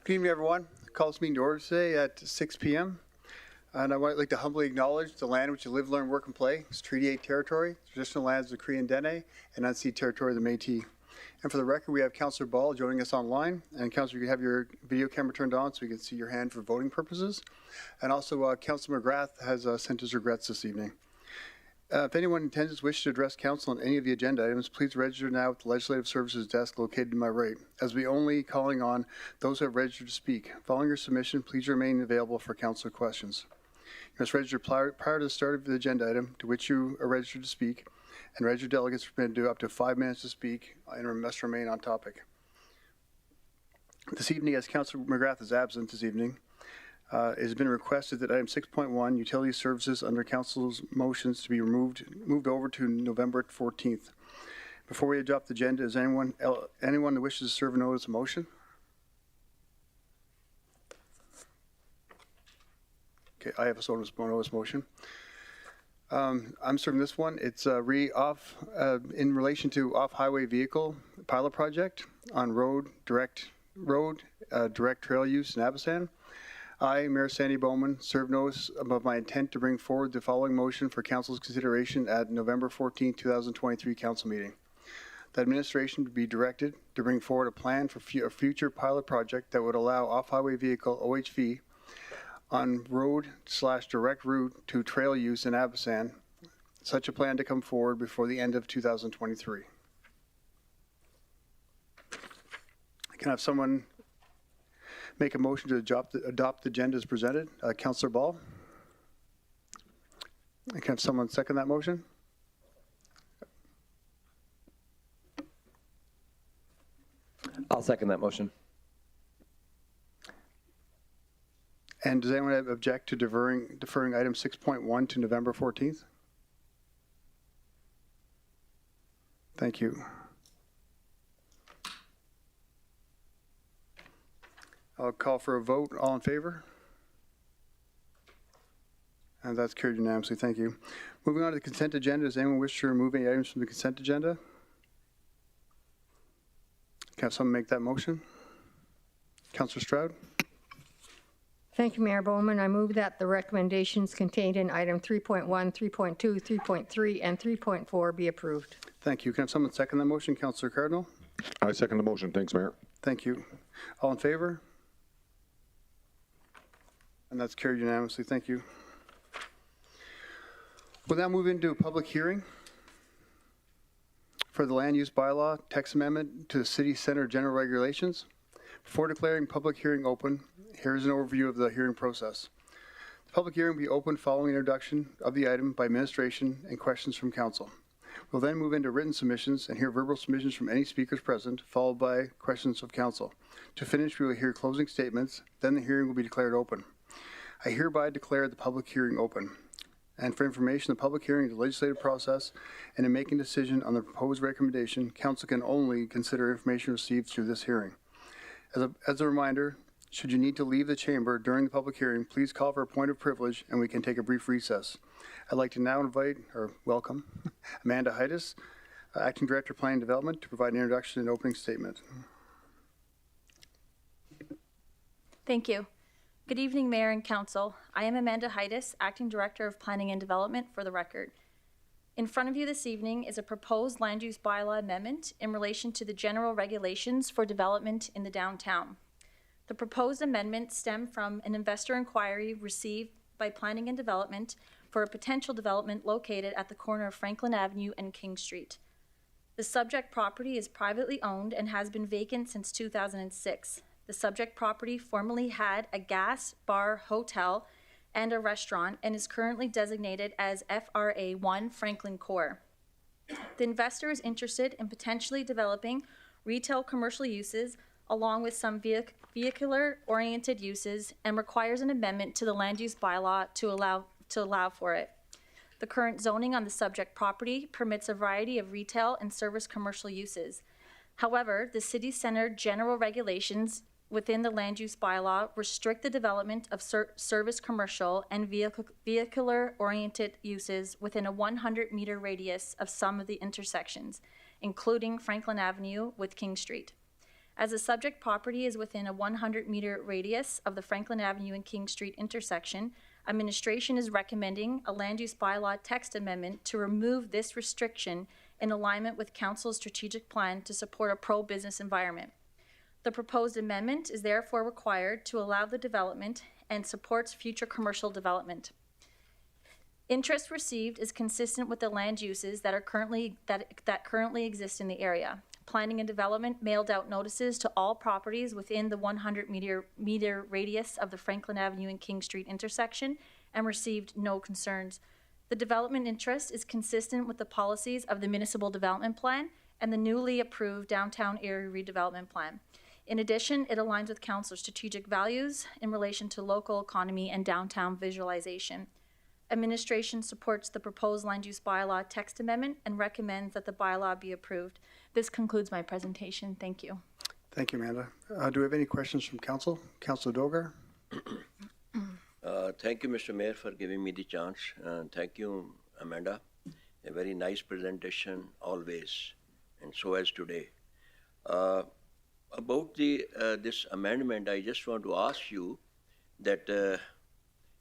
Good evening, everyone. I call this meeting to order today at 6 p.m. And I would like to humbly acknowledge the land which you live, learn, work, and play. It's Treaty 8 territory, traditional lands of the Cree and Dene, and unceded territory of the Métis. And for the record, we have Councillor Ball joining us online. And Councillor, you can have your video camera turned on so we can see your hand for voting purposes. And also, Councillor McGrath has sent his regrets this evening. If anyone intends to wish to address council on any of the agenda items, please register now at the Legislative Services desk located to my right, as we only calling on those who have registered to speak. Following your submission, please remain available for council questions. You must register prior to the start of the agenda item to which you are registered to speak, and registered delegates are permitted to do up to 5 minutes to speak and must remain on topic. This evening, as Councillor McGrath is absent this evening, it has been requested that item 6.1, utility services under council's motions to be moved over to November 14th. Before we adopt the agenda, is anyone that wishes to serve a notice of motion? Okay, I have a notice motion. I'm serving this one. It's in relation to off-highway vehicle pilot project on direct trail use in Abisan. I, Mayor Sandy Bowman, serve notice of my intent to bring forward the following motion for Council's consideration at November 14, 2023 Council meeting. The administration would be directed to bring forward a plan for a future pilot project that would allow off-highway vehicle OHV on road/direct route to trail use in Abisan. Such a plan to come forward before the end of 2023. Can I have someone make a motion to adopt the agenda as presented? Councillor Ball. Can I have someone second that motion? I'll second that motion. And does anyone object to deferring item 6.1 to November 14th? Thank you. I'll call for a vote. All in favor? And that's carried unanimously. Thank you. Moving on to the consent agenda. Does anyone wish to remove any items from the consent agenda? Can I have someone make that motion? Councillor Stroud. Thank you, Mayor Bowman. I move that the recommendations contained in item 3.1, 3.2, 3.3, and 3.4 be approved. Thank you. Can I have someone second that motion? Councillor Cardinal. I second the motion. Thanks, Mayor. Thank you. All in favor? And that's carried unanimously. Thank you. We'll now move into a public hearing for the land use bylaw text amendment to the city center general regulations. Before declaring public hearing open, here's an overview of the hearing process. The public hearing will be open following introduction of the item by administration and questions from council. We'll then move into written submissions and hear verbal submissions from any speakers present, followed by questions of council. To finish, we will hear closing statements, then the hearing will be declared open. I hereby declare the public hearing open. And for information, the public hearing is a legislative process, and in making a decision on the proposed recommendation, council can only consider information received through this hearing. As a reminder, should you need to leave the chamber during the public hearing, please call for a point of privilege and we can take a brief recess. I'd like to now welcome Amanda Heides, Acting Director of Planning and Development, to provide an introduction and opening statement. Thank you. Good evening, Mayor and Council. I am Amanda Heides, Acting Director of Planning and Development, for the record. In front of you this evening is a proposed land use bylaw amendment in relation to the general regulations for development in the downtown. The proposed amendments stem from an investor inquiry received by Planning and Development for a potential development located at the corner of Franklin Avenue and King Street. The subject property is privately owned and has been vacant since 2006. The subject property formerly had a gas, bar, hotel, and a restaurant and is currently designated as FRA1 Franklin Core. The investor is interested in potentially developing retail commercial uses along with some vehicular-oriented uses and requires an amendment to the land use bylaw to allow for it. The current zoning on the subject property permits a variety of retail and service commercial uses. However, the city center general regulations within the land use bylaw restrict the development of service commercial and vehicular-oriented uses within a 100-meter radius of some of the intersections, including Franklin Avenue with King Street. As the subject property is within a 100-meter radius of the Franklin Avenue and King Street intersection, administration is recommending a land use bylaw text amendment to remove this restriction in alignment with Council's strategic plan to support a pro-business environment. The proposed amendment is therefore required to allow the development and supports future commercial development. Interest received is consistent with the land uses that are currently exist in the area. Planning and Development mailed out notices to all properties within the 100-meter radius of the Franklin Avenue and King Street intersection and received no concerns. The development interest is consistent with the policies of the Municipal Development Plan and the newly approved Downtown Area Redevelopment Plan. In addition, it aligns with Council's strategic values in relation to local economy and downtown visualization. Administration supports the proposed land use bylaw text amendment and recommends that the bylaw be approved. This concludes my presentation. Thank you. Thank you, Amanda. Do we have any questions from council? Councilor Dogar? Thank you, Mr. Mayor, for giving me the chance. Thank you, Amanda. A very nice presentation always, and so as today. About this amendment, I just want to ask you that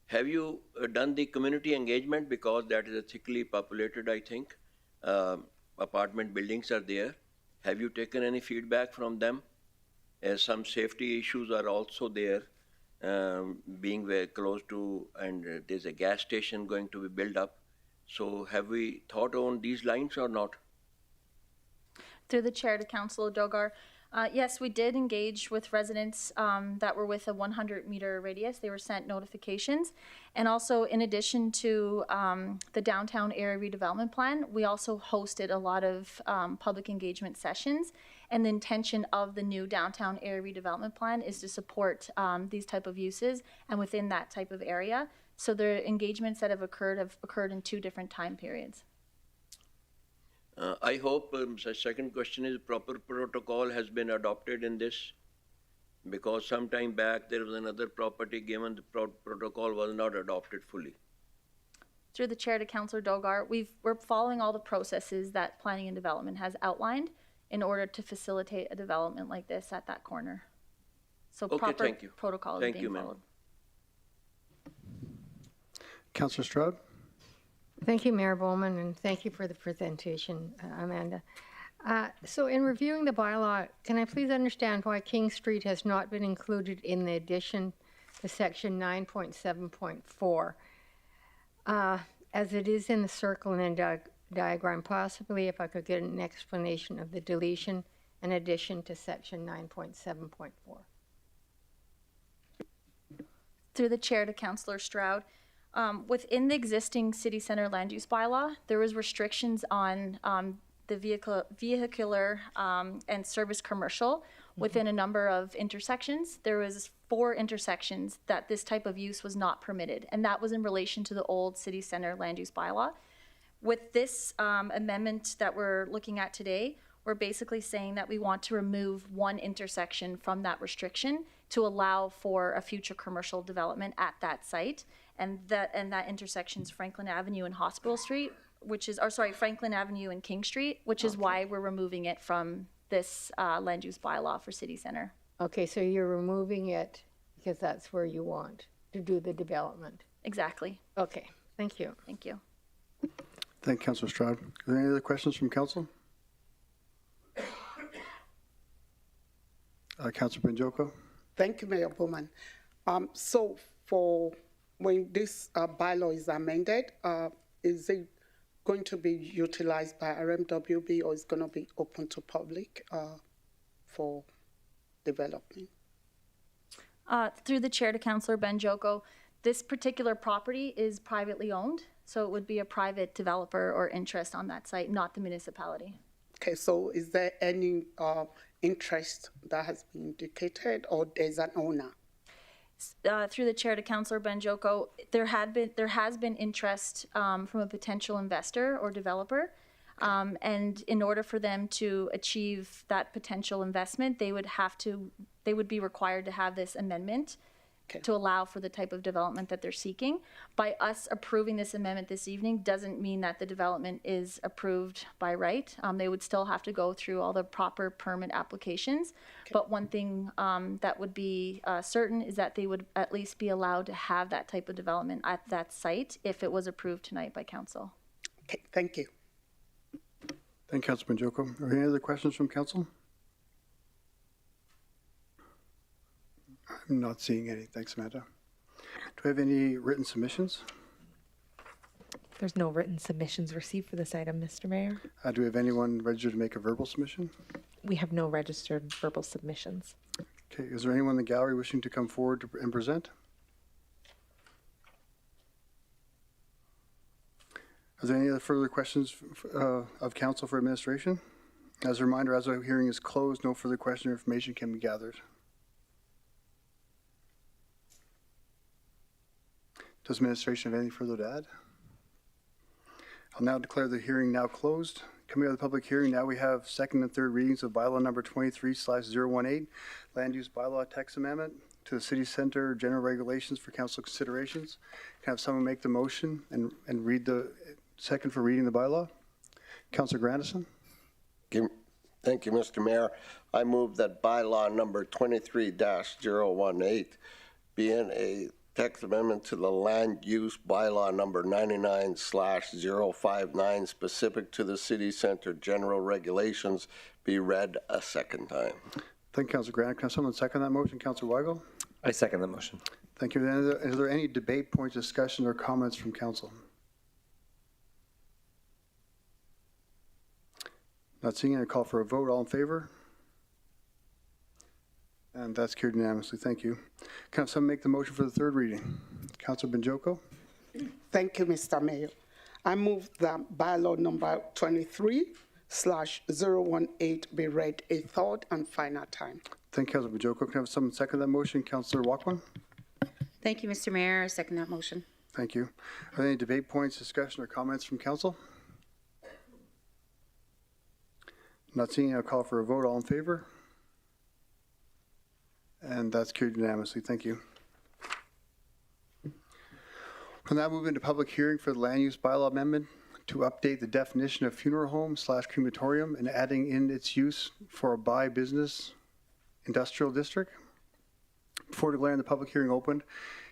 have you done the community engagement, because that is a thickly populated, I think. Apartment buildings are there. Have you taken any feedback from them? As some safety issues are also there, being very close to, and there's a gas station going to be built up. So have we thought on these lines or not? Through the chair to Councilor Dogar, yes, we did engage with residents that were with a 100-meter radius. They were sent notifications. And also, in addition to the Downtown Area Redevelopment Plan, we also hosted a lot of public engagement sessions. And the intention of the new Downtown Area Redevelopment Plan is to support these type of uses and within that type of area. So the engagements that have occurred in 2 different time periods. I hope the second question is proper protocol has been adopted in this, because some time back there was another property given the protocol was not adopted fully. Through the chair to Councilor Dogar, we're following all the processes that Planning and Development has outlined in order to facilitate a development like this at that corner. So Okay, proper thank you. protocol is Thank being you, ma'am. followed. Councilor Stroud? Thank you, Mayor Bowman, and thank you for the presentation, Amanda. So in reviewing the bylaw, can I please understand why King Street has not been included in the addition to section 9.7.4? As it is in the circle and diagram, possibly if I could get an explanation of the deletion and addition to section 9.7.4. Through the chair to Councilor Stroud, within the existing city center land use bylaw, there was restrictions on the vehicular and service commercial within a number of intersections. There was 4 intersections that this type of use was not permitted, and that was in relation to the old city center land use bylaw. With this amendment that we're looking at today, we're basically saying that we want to remove 1 intersection from that restriction to allow for a future commercial development at that site. And that intersection is Franklin Avenue and Hospital Street, Franklin Avenue and King Street, which is why we're removing it from this land use bylaw for city center. Okay, so you're removing it because that's where you want to do the development. Exactly. Okay, thank you. Thank you. Thank you, Councilor Stroud. Are there any other questions from council? Councilor Benjoko? Thank you, Mayor Bowman. So for when this bylaw is amended, is it going to be utilized by RMWB, or is going to be open to public for development? Through the chair to Councilor Benjoko, this particular property is privately owned, so it would be a private developer or interest on that site, not the municipality. Okay, so is there any interest that has been indicated, or there's an owner? Through the chair to Councilor Benjoko, there has been interest from a potential investor or developer, and in order for them to achieve that potential investment, they would be required to have this amendment to allow for the type of development that they're seeking. By us approving this amendment this evening doesn't mean that the development is approved by right. They would still have to go through all the proper permit applications. But one thing that would be certain is that they would at least be allowed to have that type of development at that site if it was approved tonight by council. Okay, thank you. Thank you, Councilman Joko. Are there any other questions from council? I'm not seeing any. Thanks, Amanda. Do we have any written submissions? There's no written submissions received for this item, Mr. Mayor. Do we have anyone registered to make a verbal submission? We have no registered verbal submissions. Okay, is there anyone in the gallery wishing to come forward and present? Are there any other further questions of council for administration? As a reminder, as our hearing is closed, no further question or information can be gathered. Does administration have anything further to add? I'll now declare the hearing now closed. Coming out of the public hearing, now we have second and third readings of bylaw number 23/018, land use bylaw text amendment to the city center general regulations for council considerations. Can I have someone make the motion and read the second for reading the bylaw? Councilor Grandison? Thank you, Mr. Mayor. I move that bylaw number 23-018 be in a text amendment to the land use bylaw number 99/059 specific to the city center general regulations be read a second time. Thank you, Councilor Grandison. Can someone second that motion? Councilor Weigel? I second the motion. Thank you. Is there any debate, points, discussion, or comments from council? Not seeing any. Call for a vote. All in favor? And that's carried unanimously. Thank you. Can someone make the motion for the third reading? Councilor Benjoko? Thank you, Mr. Mayor. I move that bylaw number 23/018 be read a third and final time. Thank you, Councilor Benjoko. Can I have someone second that motion? Councilor Walkman? Thank you, Mr. Mayor. I second that motion. Thank you. Are there any debate, points, discussion, or comments from council? Not seeing any. I'll call for a vote. All in favor? And that's carried unanimously. Thank you. We'll now move into public hearing for the land use bylaw amendment to update the definition of funeral home / crematorium and adding in its use for a by business industrial district. Before declaring the public hearing open,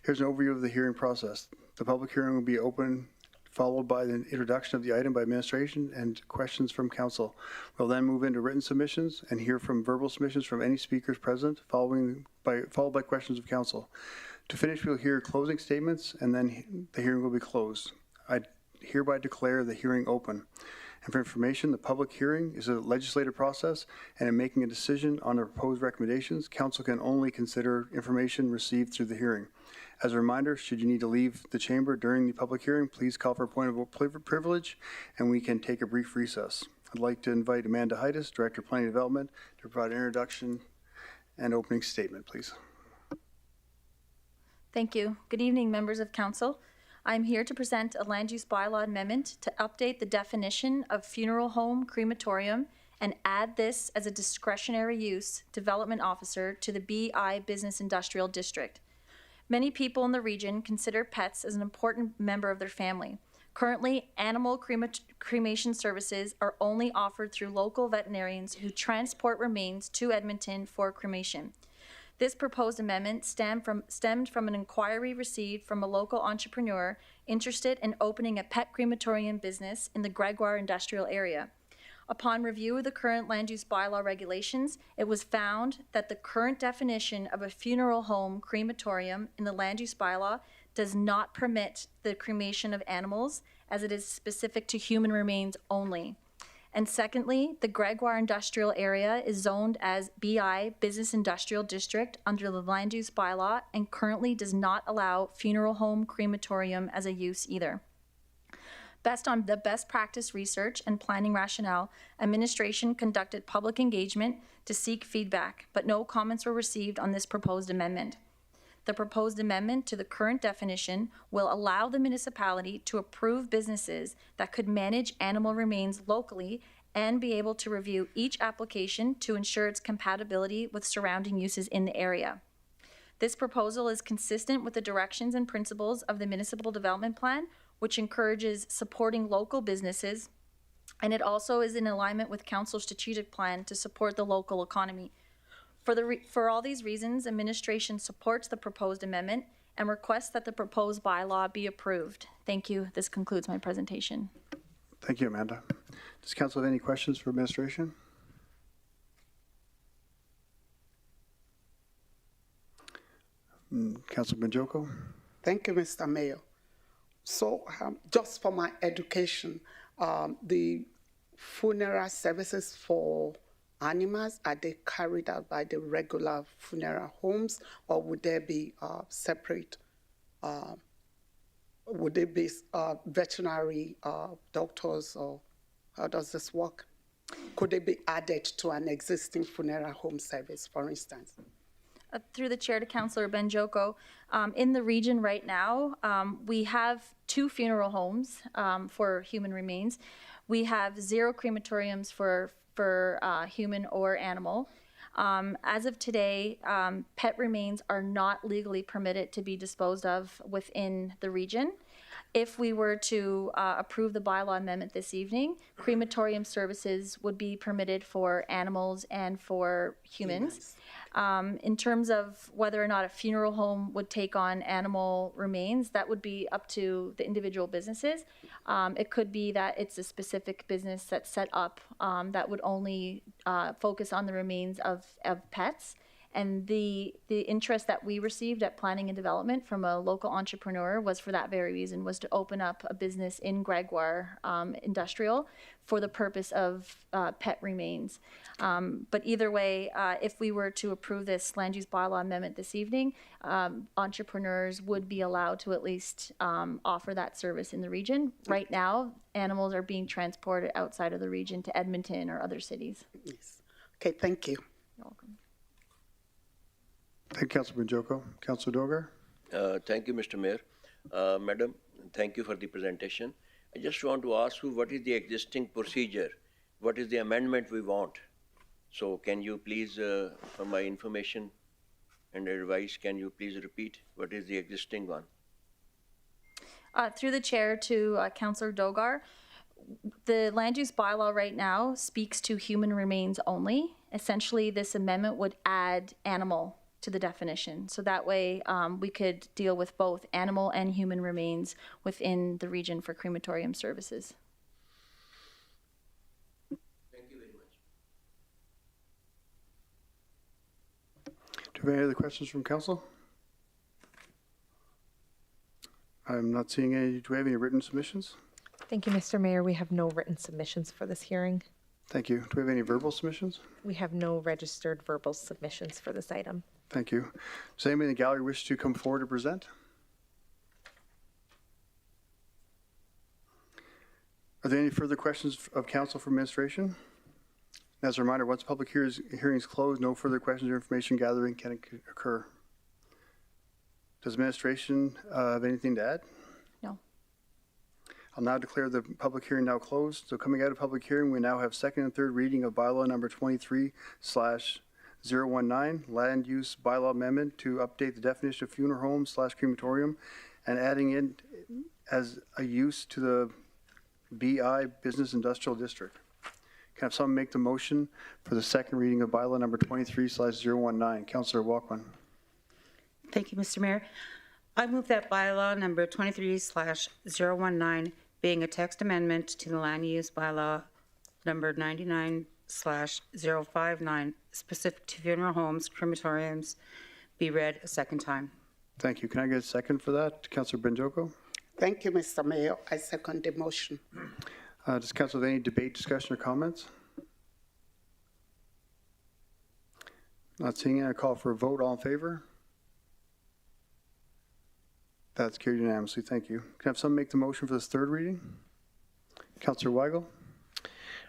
here's an overview of the hearing process. The public hearing will be open, followed by the introduction of the item by administration and questions from council. We'll then move into written submissions and hear from verbal submissions from any speakers present, followed by questions of council. To finish, we'll hear closing statements, and then the hearing will be closed. I hereby declare the hearing open. And for information, the public hearing is a legislative process, and in making a decision on the proposed recommendations, council can only consider information received through the hearing. As a reminder, should you need to leave the chamber during the public hearing, please call for a point of privilege, and we can take a brief recess. I'd like to invite Amanda Heides, Director of Planning and Development, to provide an introduction and opening statement, please. Thank you. Good evening, members of council. I'm here to present a land use bylaw amendment to update the definition of funeral home crematorium and add this as a discretionary use development officer to the BI Business Industrial District. Many people in the region consider pets as an important member of their family. Currently, animal cremation services are only offered through local veterinarians who transport remains to Edmonton for cremation. This proposed amendment stemmed from an inquiry received from a local entrepreneur interested in opening a pet crematorium business in the Gregoire industrial area. Upon review of the current land use bylaw regulations, it was found that the current definition of a funeral home crematorium in the land use bylaw does not permit the cremation of animals, as it is specific to human remains only. And secondly, the Gregoire industrial area is zoned as BI Business Industrial District under the land use bylaw and currently does not allow funeral home crematorium as a use either. Based on the best practice research and planning rationale, administration conducted public engagement to seek feedback, but no comments were received on this proposed amendment. The proposed amendment to the current definition will allow the municipality to approve businesses that could manage animal remains locally and be able to review each application to ensure its compatibility with surrounding uses in the area. This proposal is consistent with the directions and principles of the Municipal Development Plan, which encourages supporting local businesses, and it also is in alignment with Council's strategic plan to support the local economy. For all these reasons, administration supports the proposed amendment and requests that the proposed bylaw be approved. Thank you. This concludes my presentation. Thank you, Amanda. Does council have any questions for administration? Councilor Benjoko? Thank you, Mr. Mayor. So just for my education, the funeral services for animals, are they carried out by the regular funeral homes, or would there be separate, would there be veterinary doctors, or how does this work? Could they be added to an existing funeral home service, for instance? Through the chair to Councillor Benjoko, in the region right now, we have 2 funeral homes for human remains. We have 0 crematoriums for human or animal. As of today, pet remains are not legally permitted to be disposed of within the region. If we were to approve the bylaw amendment this evening, crematorium services would be permitted for animals and for humans. In terms of whether or not a funeral home would take on animal remains, that would be up to the individual businesses. It could be that it's a specific business that's set up that would only focus on the remains of pets. And the interest that we received at Planning and Development from a local entrepreneur was for that very reason, was to open up a business in Gregoire Industrial for the purpose of pet remains. But either way, if we were to approve this land use bylaw amendment this evening, entrepreneurs would be allowed to at least offer that service in the region. Right now, animals are being transported outside of the region to Edmonton or other cities. Yes. Okay, thank you. You're welcome. Thank you, Councilor Benjoko. Councilor Dogar? Thank you, Mr. Mayor. Madam, thank you for the presentation. I just want to ask you, what is the existing procedure? What is the amendment we want? So can you please, for my information and advice, can you please repeat what is the existing one? Through the chair to Councillor Dogar, the land use bylaw right now speaks to human remains only. Essentially, this amendment would add animal to the definition. So that way we could deal with both animal and human remains within the region for crematorium services. Thank you very much. Do we have any other questions from council? I'm not seeing any. Do we have any written submissions? Thank you, Mr. Mayor. We have no written submissions for this hearing. Thank you. Do we have any verbal submissions? We have no registered verbal submissions for this item. Thank you. Does anybody in the gallery wish to come forward to present? Are there any further questions of council for administration? As a reminder, once public hearing is closed, no further questions or information gathering can occur. Does administration have anything to add? No. I'll now declare the public hearing now closed. So coming out of public hearing, we now have second and third reading of bylaw number 23/019, land use bylaw amendment to update the definition of funeral home / crematorium and adding in as a use to the BI Business Industrial District. Can I have someone make the motion for the second reading of bylaw number 23/019? Councillor Walkman. Thank you, Mr. Mayor. I move that bylaw number 23/019, being a text amendment to the land use bylaw number 99/059, specific to funeral homes, crematoriums, be read a second time. Thank you. Can I get a second for that? Councillor Benjoko? Thank you, Mr. Mayor. I second the motion. Does council have any debate, discussion, or comments? Not seeing it. I call for a vote. All in favor? That's carried unanimously. Thank you. Can I have someone make the motion for this third reading? Councillor Weigel?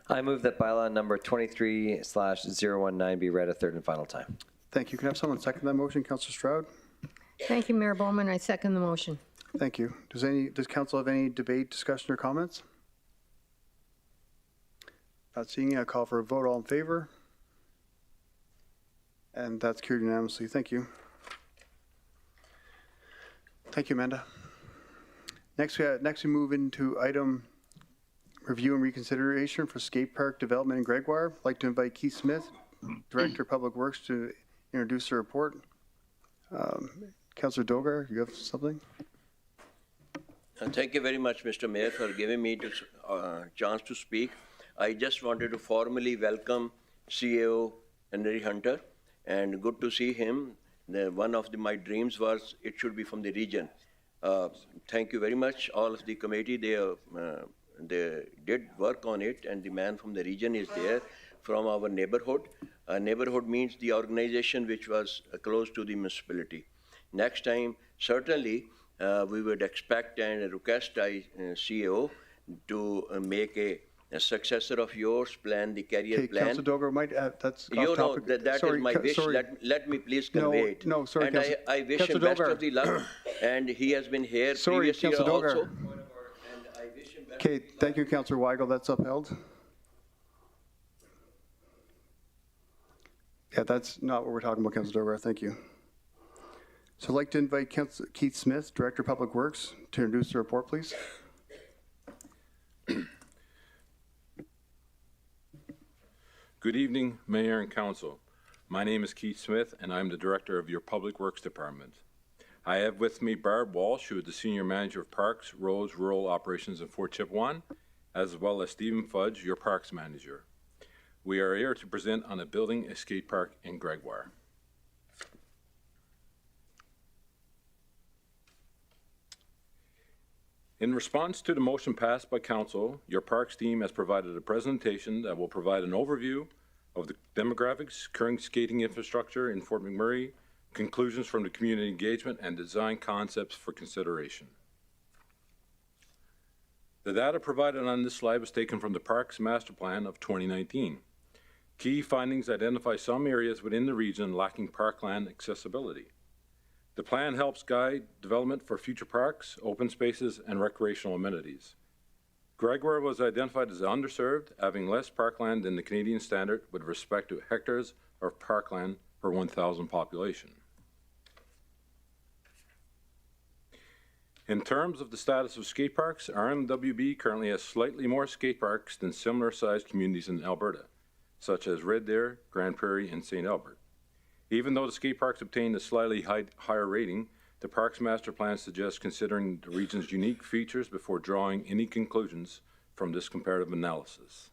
I move that bylaw number 23/019 be read a third and final time. Thank you. Can I have someone second that motion? Councillor Stroud? Thank you, Mayor Bowman. I second the motion. Thank you. Does council have any debate, discussion, or comments? Not seeing it. I call for a vote. All in favor? And that's carried unanimously. Thank you. Thank you, Amanda. Next we move into item review and reconsideration for skate park development in Gregoire. I'd like to invite Keith Smith, Director of Public Works, to introduce the report. Councillor Dogar, you have something? Thank you very much, Mr. Mayor, for giving me this chance to speak. I just wanted to formally welcome CEO Henry Hunter, and good to see him. One of my dreams was it should be from the region. Thank you very much, all of the committee. They did work on it, and the man from the region is there from our neighborhood. Neighborhood means the organization which was close to the municipality. Next time, certainly, we would expect and request CEO to make a successor of yours, plan the career plan. Councillor Dogar, that's You know, topic. that is my wish. Let me please convey it. No, sorry, and I wish him best of the luck. And he has been here previous year also. Okay, thank you, Councillor Weigel. That's upheld. Yeah, that's not what we're talking about, Councillor Dogar. Thank you. So I'd like to invite Keith Smith, Director of Public Works, to introduce the report, please. Good evening, Mayor and Council. My name is Keith Smith, and I'm the Director of your Public Works Department. I have with me Barb Walsh, who is the Senior Manager of Parks, Roads, Rural Operations in Fort Chipewyan, as well as Stephen Fudge, your Parks Manager. We are here to present on building a skate park in Gregoire. In response to the motion passed by Council, your Parks team has provided a presentation that will provide an overview of the demographics, current skating infrastructure in Fort McMurray, conclusions from the community engagement, and design concepts for consideration. The data provided on this slide was taken from the Parks Master Plan of 2019. Key findings identify some areas within the region lacking parkland accessibility. The plan helps guide development for future parks, open spaces, and recreational amenities. Gregoire was identified as underserved, having less parkland than the Canadian standard with respect to hectares of parkland per 1,000 population. In terms of the status of skate parks, RMWB currently has slightly more skate parks than similar-sized communities in Alberta, such as Red Deer, Grand Prairie, and St. Albert. Even though the skate parks obtained a slightly higher rating, the Parks Master Plan suggests considering the region's unique features before drawing any conclusions from this comparative analysis.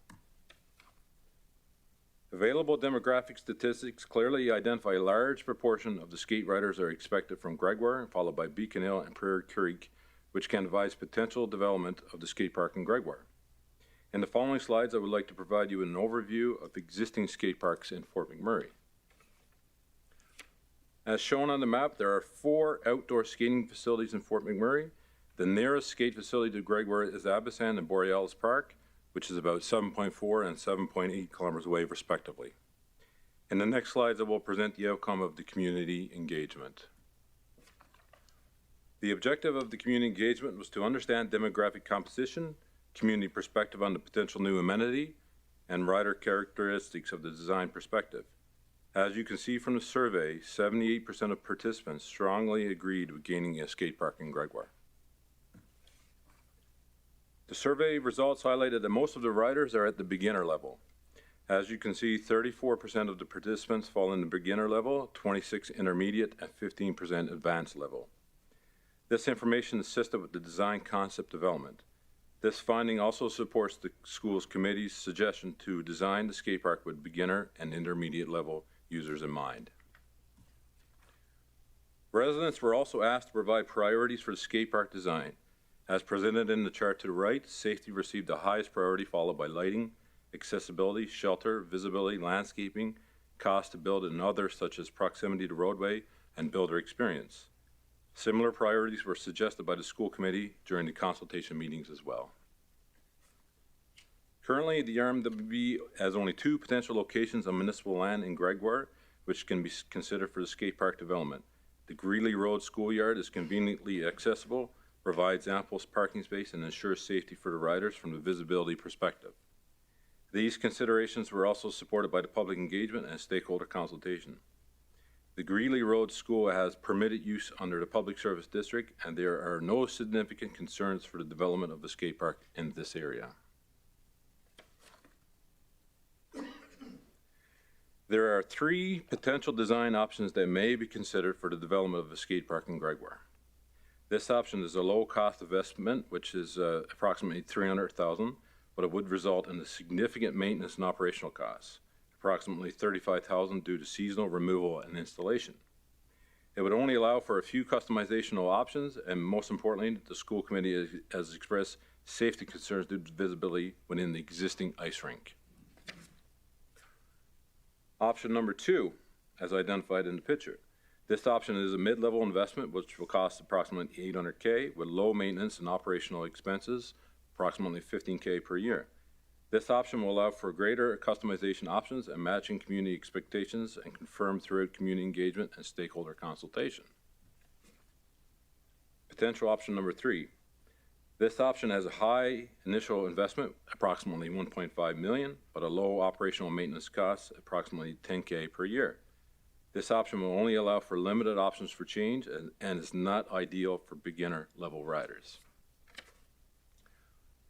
Available demographic statistics clearly identify a large proportion of the skate riders are expected from Gregoire, followed by Beacon Hill and Prairie Creek, which can advise potential development of the skate park in Gregoire. In the following slides, I would like to provide you with an overview of existing skate parks in Fort McMurray. As shown on the map, there are 4 outdoor skating facilities in Fort McMurray. The nearest skate facility to Gregoire is Abisan and Borealis Park, which is about 7.4 and 7.8 kilometers away, respectively. In the next slides, I will present the outcome of the community engagement. The objective of the community engagement was to understand demographic composition, community perspective on the potential new amenity, and rider characteristics of the design perspective. As you can see from the survey, 78% of participants strongly agreed with gaining a skate park in Gregoire. The survey results highlighted that most of the riders are at the beginner level. As you can see, 34% of the participants fall in the beginner level, 26% intermediate, and 15% advanced level. This information assisted with the design concept development. This finding also supports the school's committee's suggestion to design the skate park with beginner and intermediate level users in mind. Residents were also asked to provide priorities for the skate park design. As presented in the chart to the right, safety received the highest priority, followed by lighting, accessibility, shelter, visibility, landscaping, cost to build, and others such as proximity to roadway and builder experience. Similar priorities were suggested by the school committee during the consultation meetings as well. Currently, the RMWB has only 2 potential locations on municipal land in Gregoire, which can be considered for the skate park development. The Greeley Road Schoolyard is conveniently accessible, provides ample parking space, and ensures safety for the riders from the visibility perspective. These considerations were also supported by the public engagement and stakeholder consultation. The Greeley Road School has permitted use under the Public Service District, and there are no significant concerns for the development of the skate park in this area. There are 3 potential design options that may be considered for the development of a skate park in Gregoire. This option is a low-cost investment, which is approximately $300,000, but it would result in a significant maintenance and operational costs, approximately $35,000 due to seasonal removal and installation. It would only allow for a few customizational options, and most importantly, the school committee has expressed safety concerns due to visibility within the existing ice rink. Option number 2, as identified in the picture. This option is a mid-level investment which will cost approximately $800K with low maintenance and operational expenses, approximately $15K per year. This option will allow for greater customization options and matching community expectations and confirmed throughout community engagement and stakeholder consultation. Potential option number 3. This option has a high initial investment, approximately $1.5 million, but a low operational maintenance cost, approximately $10K per year. This option will only allow for limited options for change and is not ideal for beginner level riders.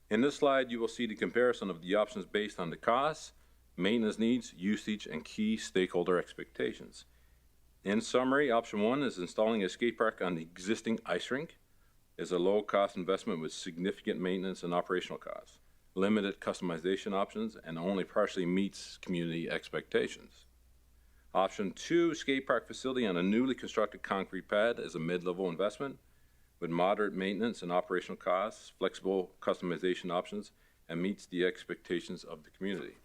In this slide, you will see the comparison of the options based on the costs, maintenance needs, usage, and key stakeholder expectations. In summary, option 1 is installing a skate park on the existing ice rink. Is a low-cost investment with significant maintenance and operational costs, limited customization options, and only partially meets community expectations. Option 2, skate park facility on a newly constructed concrete pad, is a mid-level investment with moderate maintenance and operational costs, flexible customization options, and meets the expectations of the community.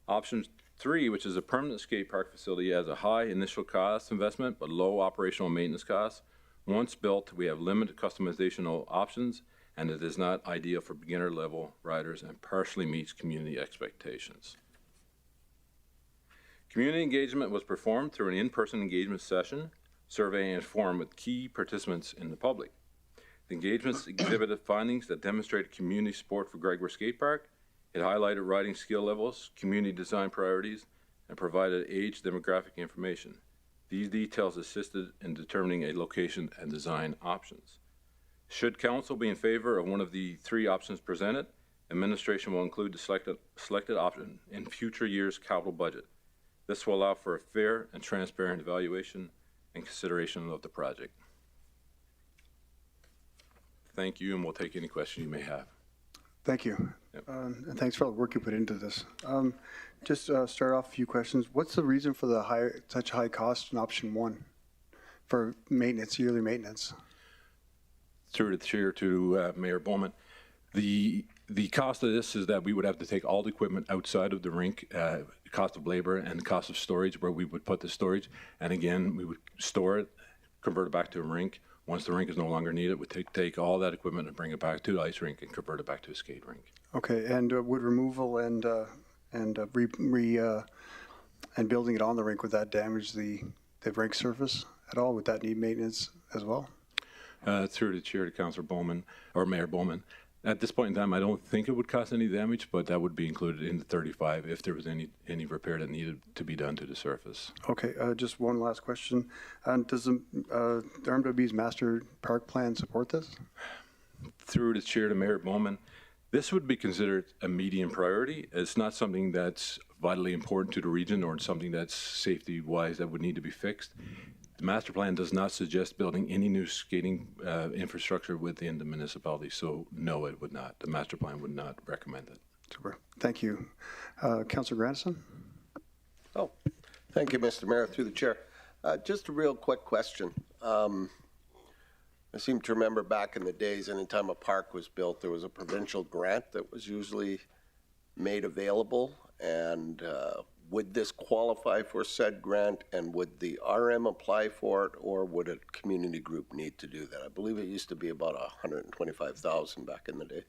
Option 3, which is a permanent skate park facility, has a high initial cost investment but low operational maintenance costs. Once built, we have limited customizational options, and it is not ideal for beginner level riders and partially meets community expectations. Community engagement was performed through an in-person engagement session, survey and forum with key participants in the public. The engagements exhibited findings that demonstrated community support for Gregoire Skate Park. It highlighted riding skill levels, community design priorities, and provided age demographic information. These details assisted in determining a location and design options. Should council be in favor of one of the 3 options presented, administration will include the selected option in future year's capital budget. This will allow for a fair and transparent evaluation and consideration of the project. Thank you, and we'll take any questions you may have. Thank you. Yep. And thanks for all the work you put into this. Just start off a few questions. What's the reason for the such high cost in option 1 for maintenance, yearly maintenance? Through the chair to Mayor Bowman, the cost of this is that we would have to take all the equipment outside of the rink, cost of labor and the cost of storage, where we would put the storage, and again we would store it, convert it back to a rink. Once the rink is no longer needed, we take all that equipment and bring it back to the ice rink and convert it back to a skate rink. Okay, and would removal and building it on the rink, would that damage the rink surface at all? Would that need maintenance as well? Through the chair to Councillor Bowman, or Mayor Bowman. At this point in time, I don't think it would cause any damage, but that would be included in the 35 if there was any repair that needed to be done to the surface. Okay, just one last question. Does the RMWB's master park plan support this? Through the chair to Mayor Bowman, this would be considered a medium priority. It's not something that's vitally important to the region or something that's safety-wise that would need to be fixed. The master plan does not suggest building any new skating infrastructure within the municipality, so no, it would not. The master plan would not recommend it. Super. Thank you. Councillor Grandison? Oh, thank you, Mr. Mayor, through the chair. Just a real quick question. I seem to remember back in the days, anytime a park was built, there was a provincial grant that was usually made available, and would this qualify for said grant, and would the RM apply for it, or would a community group need to do that? I believe it used to be about $125,000 back in the day.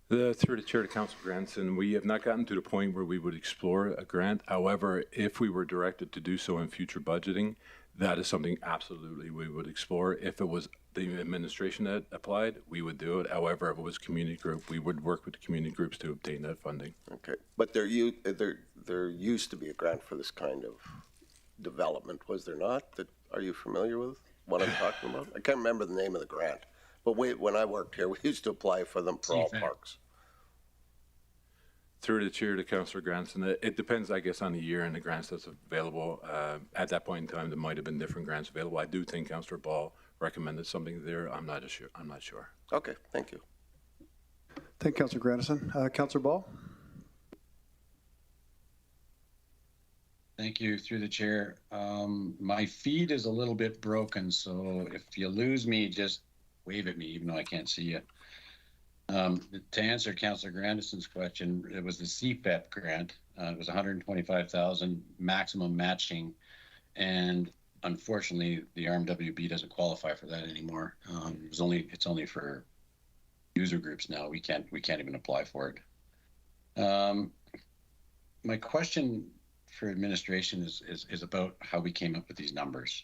Through the chair to Council Grandson, we have not gotten to the point where we would explore a grant. However, if we were directed to do so in future budgeting, that is something absolutely we would explore. If it was the administration that applied, we would do it. However, if it was community group, we would work with the community groups to obtain that funding. Okay, but there used to be a grant for this kind of development, was there not? Are you familiar with what I'm talking about? I can't remember the name of the grant, but when I worked here, we used to apply for them for all parks. Through the chair to Councillor Granson, it depends, I guess, on the year and the grants that's available. At that point in time, there might have been different grants available. I do think Councillor Ball recommended something there. I'm not sure. Okay, thank you. Thank you, Councillor Grandison. Councillor Ball? Thank you, through the chair. My feed is a little bit broken, so if you lose me, just wave at me, even though I can't see you. To answer Councillor Grandison's question, it was the CFEP grant. It was $125,000 maximum matching, and unfortunately, the RMWB doesn't qualify for that anymore. It's only for user groups now. We can't even apply for it. My question for administration is about how we came up with these numbers.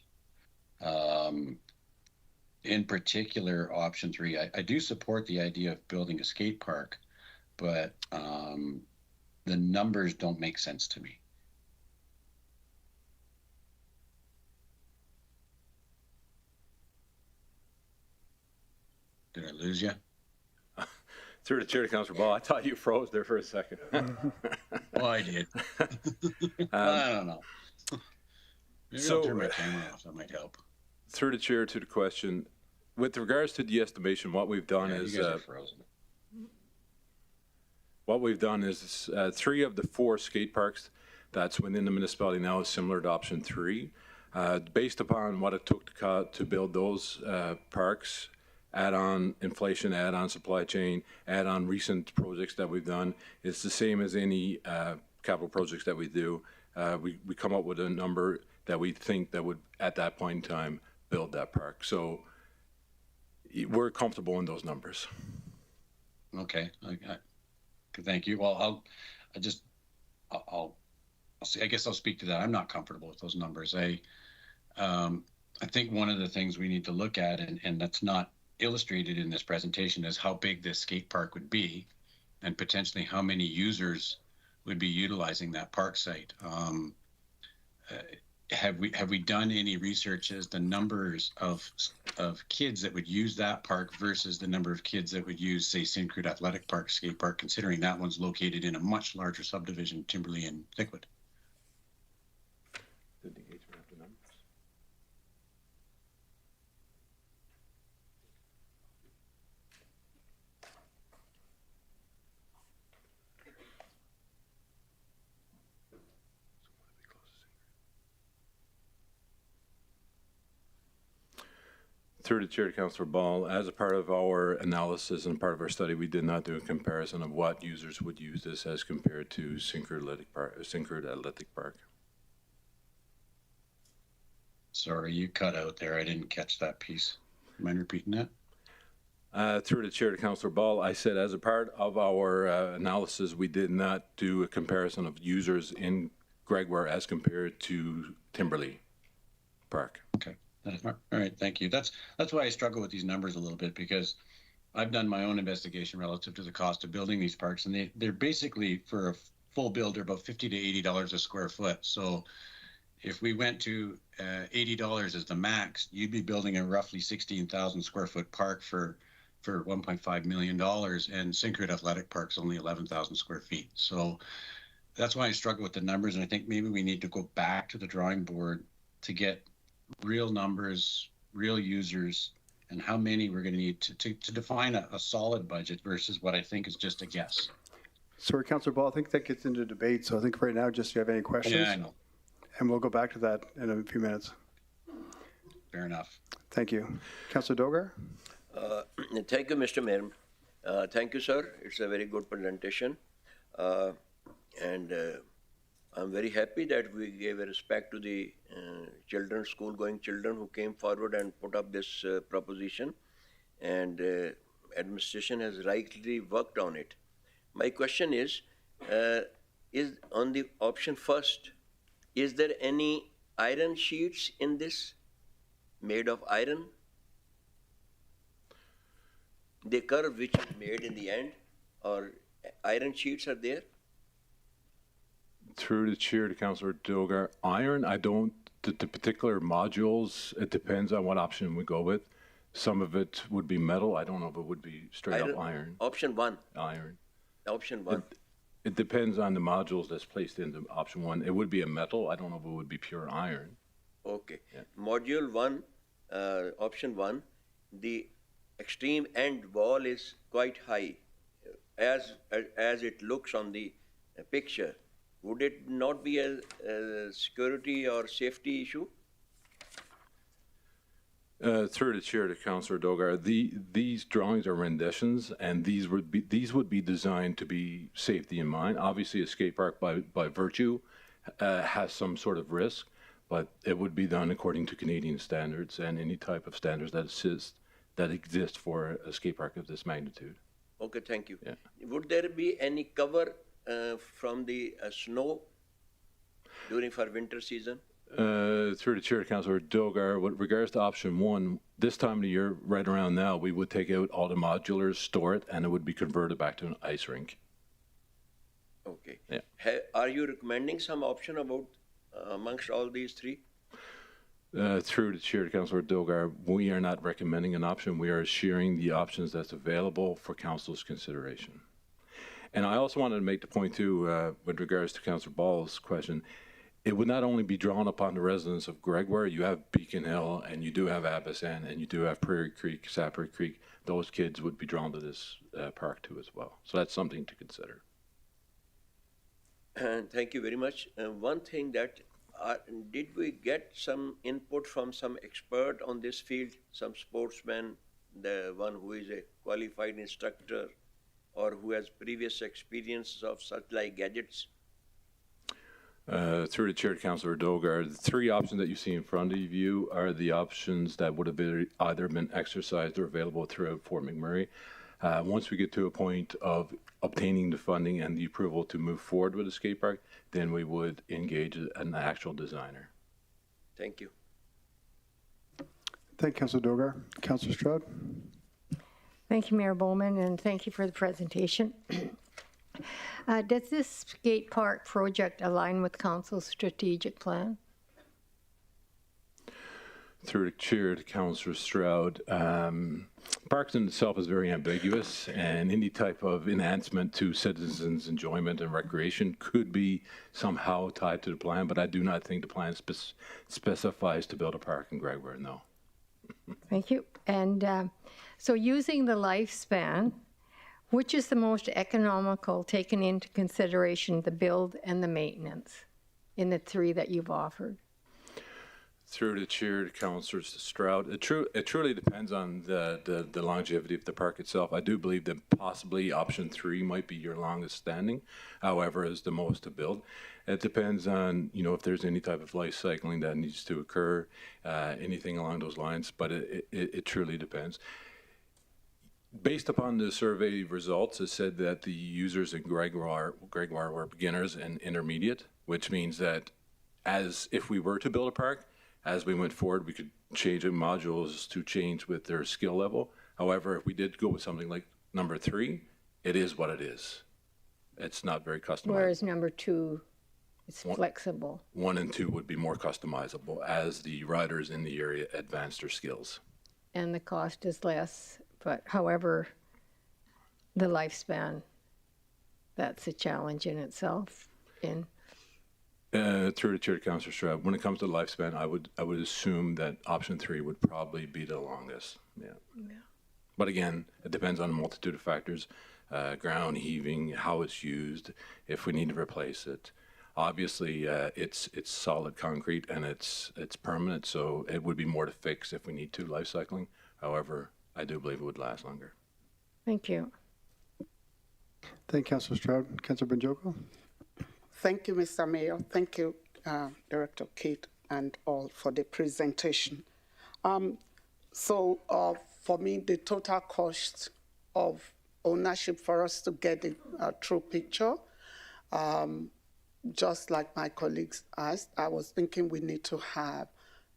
In particular, option 3, I do support the idea of building a skate park, but the numbers don't make sense to me. Did I lose you? Through the chair to Councillor Ball, I thought you froze there for a second. Well, I did. I don't know. Maybe I'll turn my camera off. That might help. Through the chair to the question, with regards to the estimation, what we've done is you guys are frozen. What we've done is 3 of the 4 skate parks that's within the municipality now is similar to option 3. Based upon what it took to build those parks, add on inflation, add on supply chain, add on recent projects that we've done, it's the same as any capital projects that we do. We come up with a number that we think that would, at that point in time, build that park. So we're comfortable in those numbers. Okay. Thank you. Well, I'll see. I guess I'll speak to that. I'm not comfortable with those numbers. I think one of the things we need to look at, and that's not illustrated in this presentation, is how big this skate park would be, and potentially how many users would be utilizing that park site. Have we done any research as the numbers of kids that would use that park versus the number of kids that would use, say, Syncrude Athletic Park skate park, considering that one's located in a much larger subdivision, Timberley and Thickwood? Did the engagement have the numbers? Through the chair to Councillor Ball, as a part of our analysis and part of our study, we did not do a comparison of what users would use this as compared to Syncrude Athletic Park. Sorry, you cut out there. I didn't catch that piece. Mind repeating that? Through the chair to Councillor Ball, I said as a part of our analysis, we did not do a comparison of users in Gregoire as compared to Timberley Park. Okay. All right, thank you. That's why I struggle with these numbers a little bit, because I've done my own investigation relative to the cost of building these parks, and they're basically, for a full build, they're about $50 to $80 a square foot. So if we went to $80 as the max, you'd be building a roughly 16,000 square foot park for $1.5 million, and Syncrude Athletic Park's only 11,000 square feet. So that's why I struggle with the numbers, and I think maybe we need to go back to the drawing board to get real numbers, real users, and how many we're going to need to define a solid budget versus what I think is just a guess. Sorry, Councillor Ball, I think that gets into debate, so I think right now, just do you have any questions? Yeah, I know. And we'll go back to that in a few minutes. Fair enough. Thank you. Councillor Dogar? Thank you, Mr. Mayor. Thank you, sir. It's a very good presentation. And I'm very happy that we gave a respect to the children, school-going children who came forward and put up this proposition. And administration has rightly worked on it. My question is on the option first, is there any iron sheets in this, made of iron? The curve which is made in the end, or iron sheets are there? Through the chair to Councillor Dogar, iron, I don't, the particular modules, it depends on what option we go with. Some of it would be metal. I don't know if it would be straight up iron. Option one. Iron. Option one. It depends on the modules that's placed into option one. It would be a metal. I don't know if it would be pure iron. Okay. Yeah. Module one, option one, the extreme end wall is quite high, as it looks on the picture. Would it not be a security or safety issue? Through the chair to Councillor Dogar, these drawings are renditions, and these would be designed to be safety in mind. Obviously, a skate park by virtue has some sort of risk, but it would be done according to Canadian standards and any type of standards that exist for a skate park of this magnitude. Okay, thank you. Yeah. Would there be any cover from the snow during for winter season? Through the chair to Councillor Dogar, with regards to option one, this time of the year, right around now, we would take out all the modulars, store it, and it would be converted back to an ice rink. Okay. Yeah. Are you recommending some option about amongst all these three? Through the chair to Councillor Dogar, we are not recommending an option. We are sharing the options that's available for Council's consideration. And I also wanted to make the point too, with regards to Councillor Ball's question, it would not only be drawn upon the residents of Gregoire. You have Beacon Hill, and you do have Abassan, and you do have Prairie Creek, Sapper Creek. Those kids would be drawn to this park too as well. So that's something to consider. Thank you very much. One thing that, did we get some input from some expert on this field, some sportsman, the one who is a qualified instructor, or who has previous experience of such like gadgets? Through the chair to Councillor Dogar, the three options that you see in front of you are the options that would have either been exercised or available throughout Fort McMurray. Once we get to a point of obtaining the funding and the approval to move forward with the skate park, then we would engage an actual designer. Thank you. Thank you, Councillor Dogar. Councillor Stroud. Thank you, Mayor Bowman, and thank you for the presentation. Does this skate park project align with Council's strategic plan? Through the chair to Councillor Stroud, parks in itself is very ambiguous, and any type of enhancement to citizens' enjoyment and recreation could be somehow tied to the plan, but I do not think the plan specifies to build a park in Gregoire, no. Thank you. And so using the lifespan, which is the most economical, taking into consideration the build and the maintenance in the three that you've offered? Through the chair to Councillor Stroud, it truly depends on the longevity of the park itself. I do believe that possibly option 3 might be your longest standing, however, is the most to build. It depends on, if there's any type of life cycling that needs to occur, anything along those lines, but it truly depends. Based upon the survey results, it said that the users in Gregoire were beginners and intermediate, which means that as if we were to build a park, as we went forward, we could change the modules to change with their skill level. However, if we did go with something like number 3, it is what it is. It's not very customizable. Whereas number 2 is flexible. 1 and 2 would be more customizable as the riders in the area advance their skills. And the cost is less, but however, the lifespan, that's a challenge in itself. Through the chair to Councillor Stroud, when it comes to lifespan, I would assume that option 3 would probably be the longest. Yeah. But again, it depends on a multitude of factors: ground heaving, how it's used, if we need to replace it. Obviously, it's solid concrete and it's permanent, so it would be more to fix if we need to life cycling. However, I do believe it would last longer. Thank you. Thank you, Councillor Stroud. Councillor Banjoko. Thank you, Mr. Mayor. Thank you, Director Kate and all for the presentation. So for me, the total cost of ownership for us to get a true picture just like my colleagues asked, I was thinking we need to have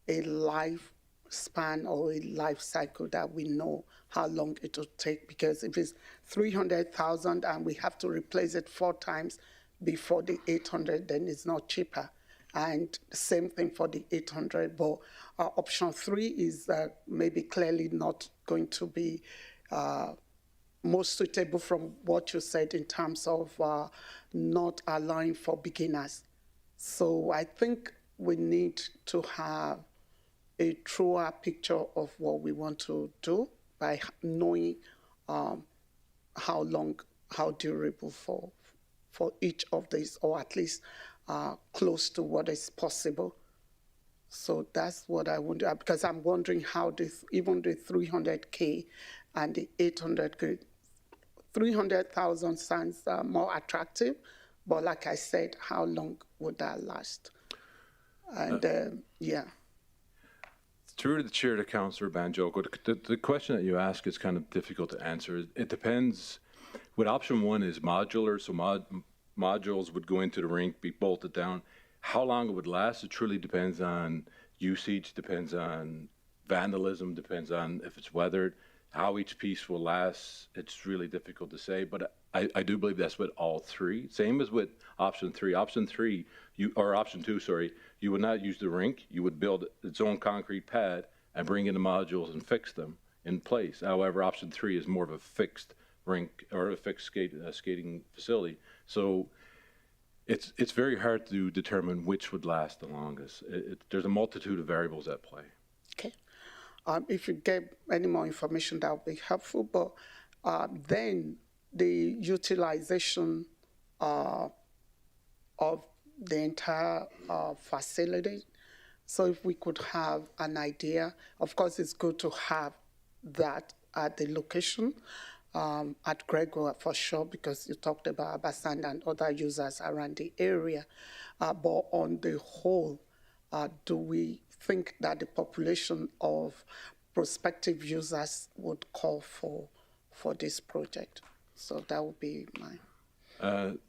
a lifespan or a life cycle that we know how long it will take, because if it's 300,000 and we have to replace it 4 times before the 800, then it's not cheaper. And same thing for the 800, but option 3 is maybe clearly not going to be most suitable from what you said in terms of not allowing for beginners. So I think we need to have a truer picture of what we want to do by knowing how long, how durable for each of these, or at least close to what is possible. So that's what I wonder, because I'm wondering how even the 300K and the 800K, 300,000 sounds more attractive, but like I said, how long would that last? And yeah. Through the chair to Councillor Banjoko, the question that you ask is kind of difficult to answer. It depends. With option 1 is modular, so modules would go into the rink, be bolted down. How long it would last, it truly depends on usage, depends on vandalism, depends on if it's weathered, how each piece will last. It's really difficult to say, but I do believe that's with all 3. Same as with option 3. Option 3, option 2, sorry, you would not use the rink. You would build its own concrete pad and bring in the modules and fix them in place. However, option 3 is more of a fixed rink or a fixed skating facility. So it's very hard to determine which would last the longest. There's a multitude of variables at play. Okay. If you get any more information, that would be helpful. But then the utilization of the entire facility. So if we could have an idea, of course, it's good to have that at the location, at Gregoire for sure, because you talked about Abasanda and other users around the area. But on the whole, do we think that the population of prospective users would call for this project? So that would be my...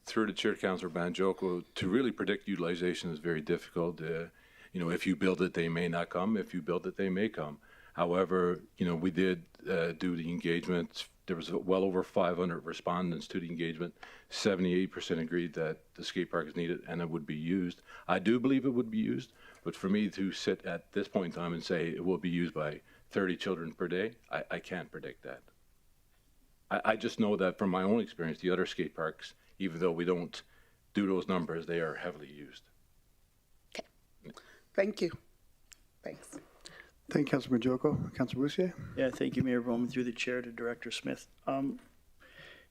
Through the chair, Councillor Banjoko, to really predict utilization is very difficult. If you build it, they may not come. If you build it, they may come. However, we did do the engagement. There was well over 500 respondents to the engagement. 78% agreed that the skate park is needed and it would be used. I do believe it would be used, but for me to sit at this point in time and say it will be used by 30 children per day, I can't predict that. I just know that from my own experience, the other skate parks, even though we don't do those numbers, they are heavily used. Okay. Thank you. Thanks. Thank you, Councilor Majoko. Councilor Boussier? Yeah, thank you, Mayor Bowman, through the chair to Director Smith.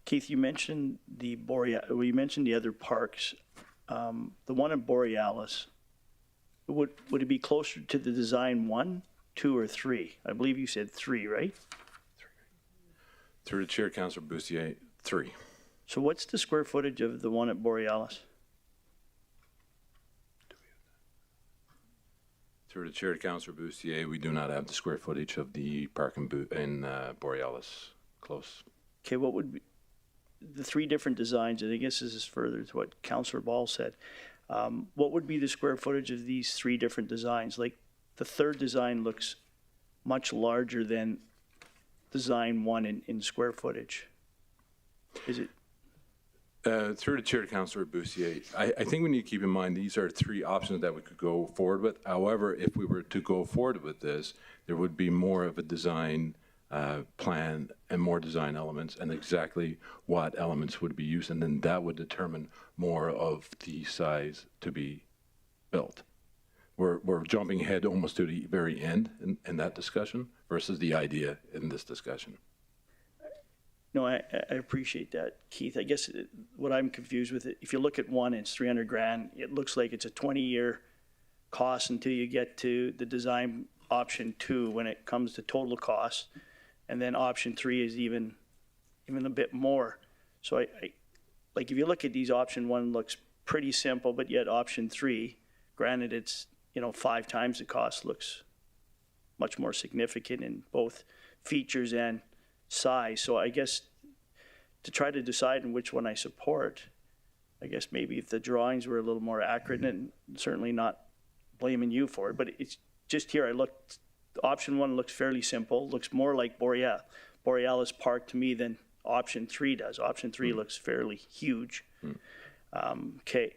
Keith, you mentioned the other parks. The one in Borealis, would it be closer to the design 1, 2, or 3? I believe you said 3, right? Through the chair, Councillor Boussier, 3. So what's the square footage of the one at Borealis? Through the chair, Councillor Boussier, we do not have the square footage of the park in Borealis close. Okay, what would be the 3 different designs? And I guess this is further to what Councillor Ball said. What would be the square footage of these 3 different designs? Like the third design looks much larger than design 1 in square footage. Is it? Through the chair to Councillor Boussier, I think we need to keep in mind these are 3 options that we could go forward with. However, if we were to go forward with this, there would be more of a design plan and more design elements and exactly what elements would be used, and then that would determine more of the size to be built. We're jumping ahead almost to the very end in that discussion versus the idea in this discussion. No, I appreciate that, Keith. I guess what I'm confused with, if you look at one, it's 300 grand. It looks like it's a 20-year cost until you get to the design option 2 when it comes to total cost. And then option 3 is even a bit more. So I like if you look at these, option 1 looks pretty simple, but yet option 3, granted it's 5 times the cost, looks much more significant in both features and size. So I guess to try to decide in which one I support, I guess maybe if the drawings were a little more accurate, and certainly not blaming you for it, but it's just here, I looked, option 1 looks fairly simple, looks more like Borealis Park to me than option 3 does. Option 3 looks fairly huge. Okay.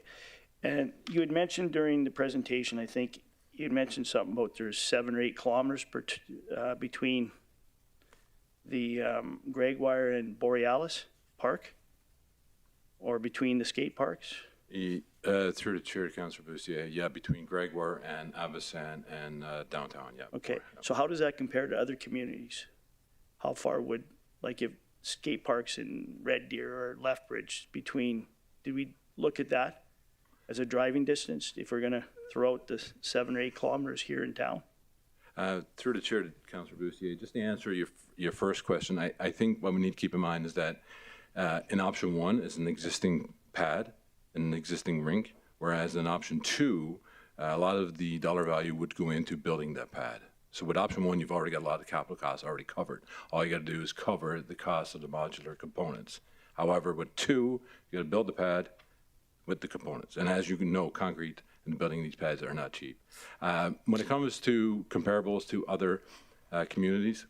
And you had mentioned during the presentation, I think you had mentioned something about there's 7 or 8 kilometers between the Gregoire and Borealis Park, or between the skate parks? Through the chair, Councillor Bussier, yeah, between Gregoire and Avisan and downtown, yeah. Okay, so how does that compare to other communities? How far would, like if skate parks in Red Deer or Lethbridge between, did we look at that as a driving distance if we're gonna throw out the 7 or 8 kilometers here in town? Through the chair, Councillor Bussier, just to answer your first question, I think what we need to keep in mind is that in option 1 is an existing pad, an existing rink, whereas in option 2, a lot of the dollar value would go into building that pad. So with option 1, you've already got a lot of capital costs already covered. All you got to do is cover the cost of the modular components. However, with 2, you got to build the pad with the components. And as you know, concrete and building these pads are not cheap. When it comes to comparables to other communities,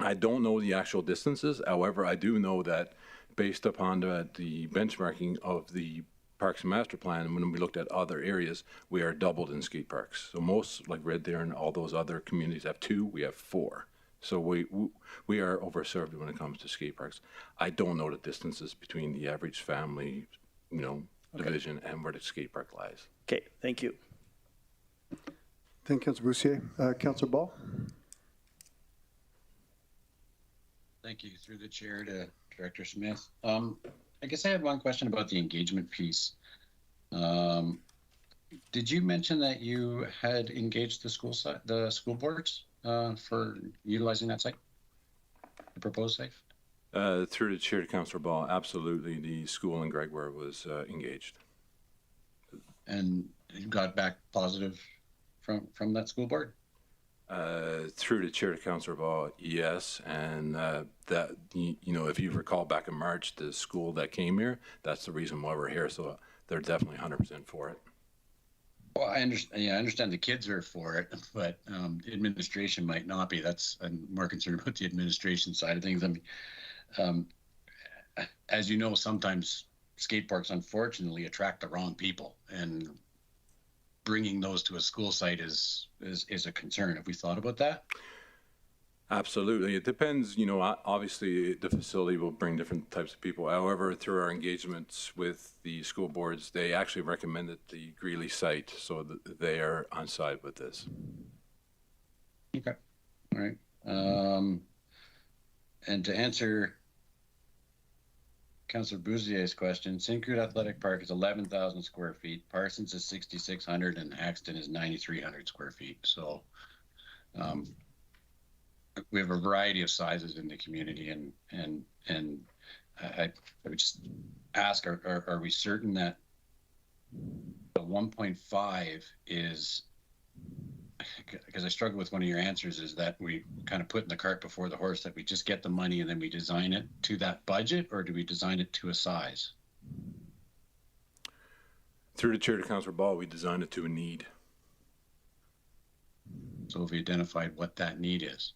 I don't know the actual distances. However, I do know that based upon the benchmarking of the Parks and Master Plan, when we looked at other areas, we are doubled in skate parks. So most, like Red Deer and all those other communities have 2, we have 4. So we are overserved when it comes to skate parks. I don't know the distances between the average family, division and where the skate park lies. Okay, thank you. Thank you, Councillor Bussier. Councillor Ball? Thank you. Through the chair to Director Smith. I guess I had one question about the engagement piece. Did you mention that you had engaged the school boards for utilizing that site, the proposed site? Through the chair to Councillor Ball, absolutely, the school in Gregoire was engaged. And you got back positive from that school board? Through the chair to Councillor Ball, yes, and that if you recall back in March, the school that came here, that's the reason why we're here. So they're definitely 100% for it. Well, I understand. Yeah, I understand the kids are for it, but the administration might not be. I'm more concerned about the administration side of things. I mean, as you know, sometimes skate parks unfortunately attract the wrong people, and bringing those to a school site is a concern. Have we thought about that? Absolutely. It depends, obviously the facility will bring different types of people. However, through our engagements with the school boards, they actually recommended the Greeley site, so that they are on side with this. Okay. All right. And to answer Councillor Bousillier's question, Syncrude Athletic Park is 11,000 square feet, Parsons is 6,600, and Axton is 9,300 square feet. So we have a variety of sizes in the community, and I would just ask, are we certain that the 1.5 is, because I struggle with one of your answers, is that we kind of put in the cart before the horse, that we just get the money and then we design it to that budget, or do we design it to a size? Through the chair to Councillor Ball, we designed it to a need. So have we identified what that need is?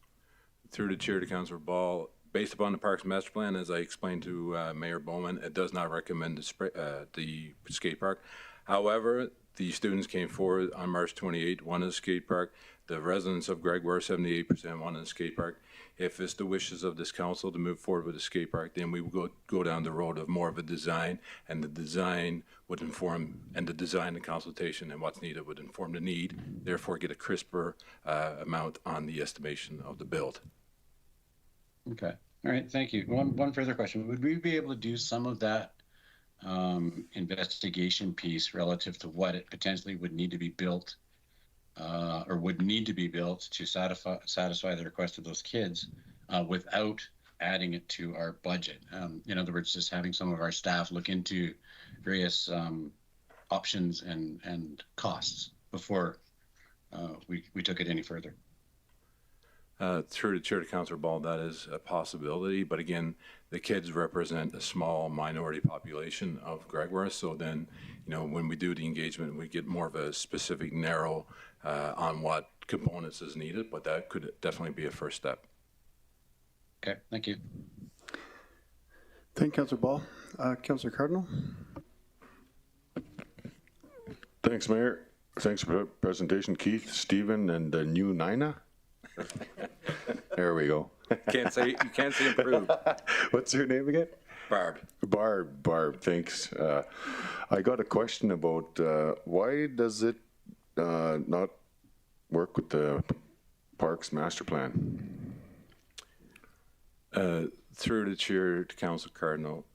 Through the chair to Councillor Ball, based upon the Parks Master Plan, as I explained to Mayor Bowman, it does not recommend the skate park. However, the students came forward on March 28, wanted a skate park. The residents of Gregoire, 78% wanted a skate park. If it's the wishes of this council to move forward with a skate park, then we will go down the road of more of a design, and the design would inform, and the design and consultation and what's needed would inform the need, therefore get a crisper amount on the estimation of the build. Okay. All right. Thank you. One further question. Would we be able to do some of that investigation piece relative to what it potentially would need to be built or would need to be built to satisfy the request of those kids without adding it to our budget? In other words, just having some of our staff look into various options and costs before we took it any further. Through the chair to Councillor Ball, that is a possibility. But again, the kids represent a small minority population of Gregoire. So then, when we do the engagement, we get more of a specific narrow on what components is needed. But that could definitely be a first step. Okay, thank you. Thank you, Councillor Ball. Councillor Cardinal? Thanks, Mayor. Thanks for the presentation, Keith, Stephen, and the new Nina. There we go. You can't say improve. What's her name again? Barb. Barb, thanks. I got a question about why does it not work with the Parks Master Plan? Through the chair to Council Cardinal,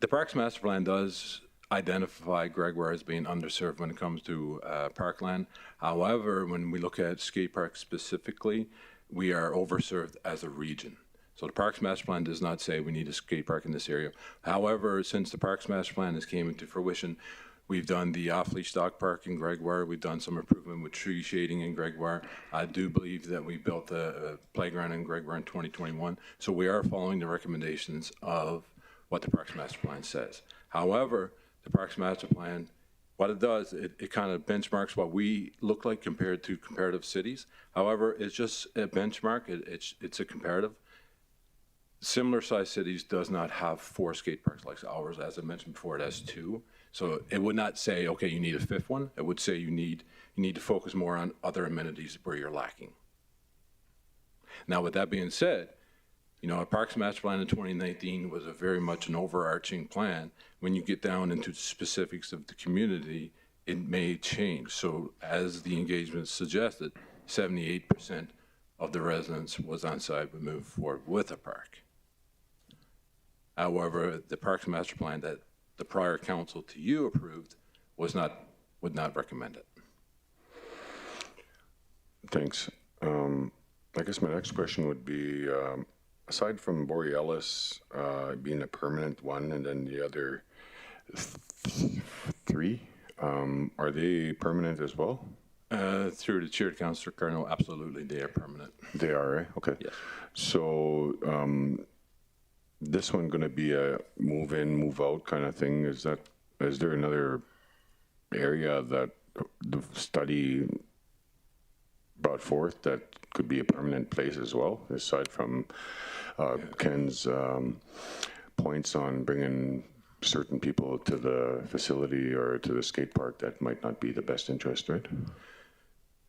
the Parks Master Plan does identify Gregoire as being underserved when it comes to parkland. However, when we look at skate parks specifically, we are overserved as a region. So the Parks Master Plan does not say we need a skate park in this area. However, since the Parks Master Plan has came into fruition, we've done the off-leash dog park in Gregoire. We've done some improvement with tree shading in Gregoire. I do believe that we built a playground in Gregoire in 2021. So we are following the recommendations of what the Parks Master Plan says. However, the Parks Master Plan, what it does, it kind of benchmarks what we look like compared to comparative cities. However, it's just a benchmark. It's a comparative. Similar sized cities does not have 4 skate parks like ours. As I mentioned before, it has 2. So it would not say, okay, you need a 5th one. It would say you need to focus more on other amenities where you're lacking. Now, with that being said, a Parks Master Plan in 2019 was a very much an overarching plan. When you get down into the specifics of the community, it may change. So as the engagement suggested, 78% of the residents was on side would move forward with a park. However, the Parks Master Plan that the prior council to you approved would not recommend it. Thanks. I guess my next question would be, aside from Borealis being a permanent one and then the other 3, are they permanent as well? Through the chair, Councillor Cardinal, absolutely, they are permanent. They are, right? Okay. Yes. So this one going to be a move in, move out kind of thing? Is there another area that the study brought forth that could be a permanent place as well, aside from Ken's points on bringing certain people to the facility or to the skate park that might not be the best interest, right?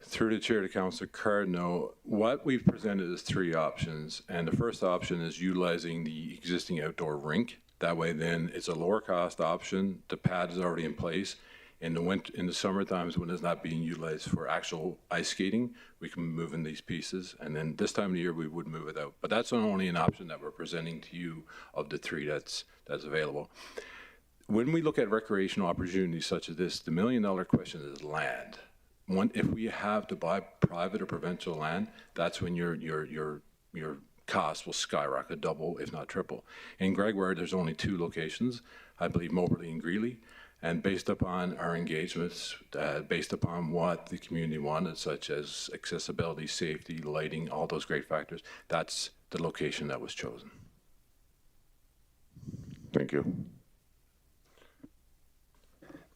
Through the chair to Councillor Cardinal, what we've presented is 3 options, and the first option is utilizing the existing outdoor rink. That way then it's a lower cost option, the pad is already in place. In the summer times when it's not being utilized for actual ice skating, we can move in these pieces, and then this time of the year we would move it out. But that's only an option that we're presenting to you of the 3 that's available. When we look at recreational opportunities such as this, the $1 million question is land. If we have to buy private or provincial land, that's when your cost will skyrocket, double if not triple. In Gregoire, there's only 2 locations, I believe Moberly and Greeley. And based upon our engagements, based upon what the community wanted, such as accessibility, safety, lighting, all those great factors, that's the location that was chosen. Thank you.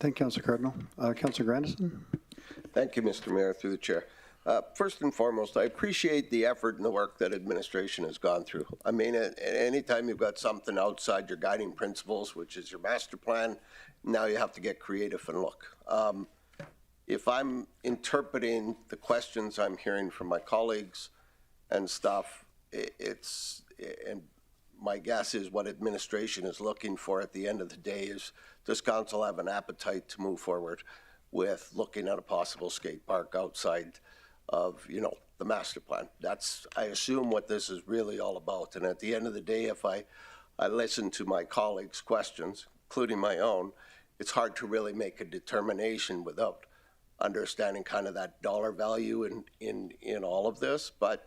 Thank you, Councillor Cardinal. Councillor Grandison? Thank you, Mr. Mayor, through the chair. First and foremost, I appreciate the effort and the work that administration has gone through. I mean, anytime you've got something outside your guiding principles, which is your master plan, now you have to get creative and look. If I'm interpreting the questions I'm hearing from my colleagues and stuff, and my guess is what administration is looking for at the end of the day is, does council have an appetite to move forward with looking at a possible skate park outside of, the master plan? That's, I assume, what this is really all about. And at the end of the day, if I listen to my colleagues' questions, including my own, it's hard to really make a determination without understanding kind of that dollar value in all of this. But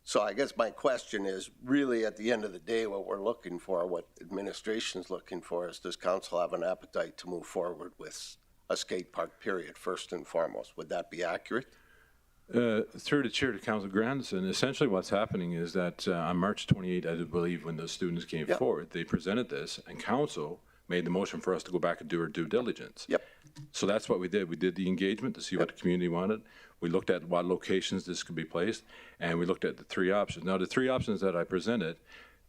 so I guess my question is really at the end of the day, what we're looking for, what administration's looking for is, does council have an appetite to move forward with a skate park, period, first and foremost? Would that be accurate? Through the chair to Council Grandison, essentially what's happening is that on March 28, I do believe, when the students came forward, they presented this, and Council made the motion for us to go back and do our due diligence. Yep. So that's what we did. We did the engagement to see what the community wanted. We looked at what locations this could be placed, and we looked at the three options. Now, the three options that I presented,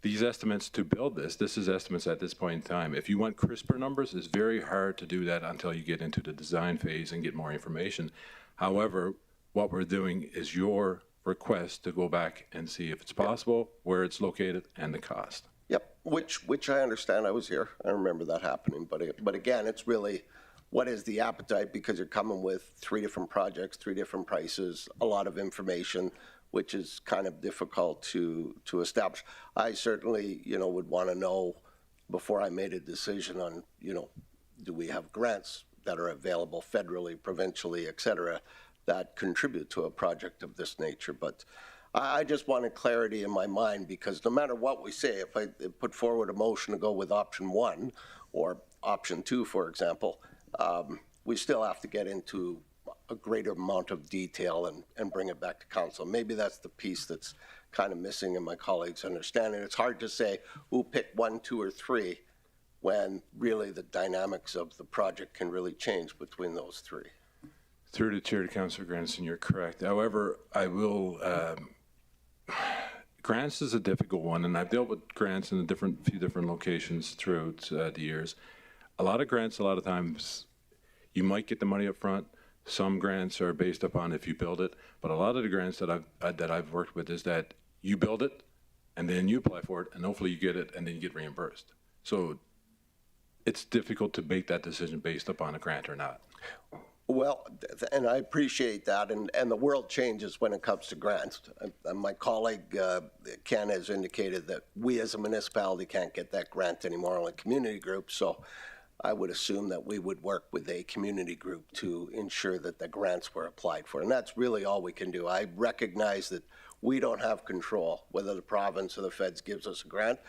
these estimates to build this is estimates at this point in time. If you want crisper numbers, it's very hard to do that until you get into the design phase and get more information. However, what we're doing is your request to go back and see if it's possible, where it's located, and the cost. Yep, which I understand. I was here. I remember that happening. But again, it's really, what is the appetite? Because you're coming with 3 different projects, 3 different prices, a lot of information, which is kind of difficult to establish. I certainly, would want to know before I made a decision on, do we have grants that are available federally, provincially, et cetera, that contribute to a project of this nature. But I just wanted clarity in my mind, because no matter what we say, if I put forward a motion to go with option 1 or option 2, for example, we still have to get into a greater amount of detail and bring it back to council. Maybe that's the piece that's kind of missing in my colleagues' understanding. It's hard to say who picked 1, 2, or 3 when really the dynamics of the project can really change between those 3. Through the chair to Councillor Grandison, you're correct. However, I will, grants is a difficult one, and I've dealt with grants in few different locations throughout the years. A lot of grants, a lot of times, you might get the money up front. Some grants are based upon if you build it, but a lot of the grants that I've worked with is that you build it, and then you apply for it, and hopefully you get it, and then you get reimbursed. So it's difficult to make that decision based upon a grant or not. Well, and I appreciate that, and the world changes when it comes to grants. My colleague, Ken, has indicated that we as a municipality can't get that grant anymore, only community groups, so I would assume that we would work with a community group to ensure that the grants were applied for, and that's really all we can do. I recognize that we don't have control whether the province or the feds gives us a grant,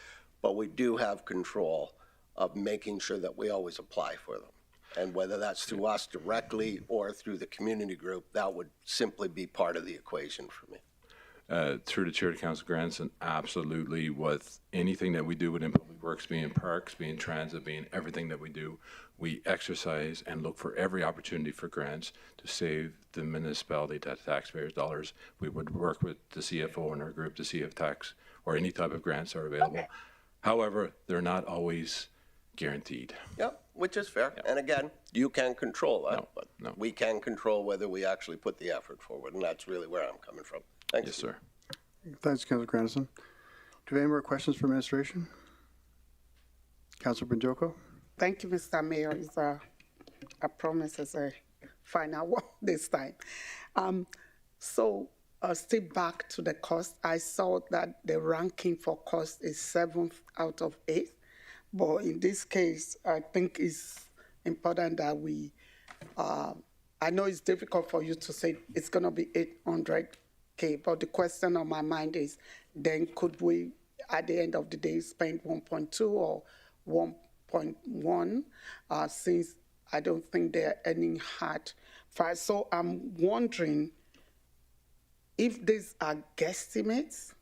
but we do have control of making sure that we always apply for them. And whether that's through us directly or through the community group, that would simply be part of the equation for me. Through the chair to Council Grandison, absolutely, with anything that we do within public works, being parks, being transit, being everything that we do, we exercise and look for every opportunity for grants to save the municipality, the taxpayers' dollars. We would work with the CFO in our group to see if tax or any type of grants are available. However, they're not always guaranteed. Yep, which is fair. Yep. And again, you can't control that, but no. We can control whether we actually put the effort forward, and that's really where I'm coming from. Thanks. Yes, sir. Thanks, Councillor Grandison. Do we have any more questions for administration? Councillor Banjoko? Thank you, Mr. Mayor. It's a promise as a final one this time. So still back to the cost. I saw that the ranking for cost is 7th out of 8. But in this case, I think it's important that we, I know it's difficult for you to say it's going to be 800K, but the question on my mind is, then could we, at the end of the day, spend 1.2 or 1.1, since I don't think they're earning hard. So I'm wondering if these are guesstimates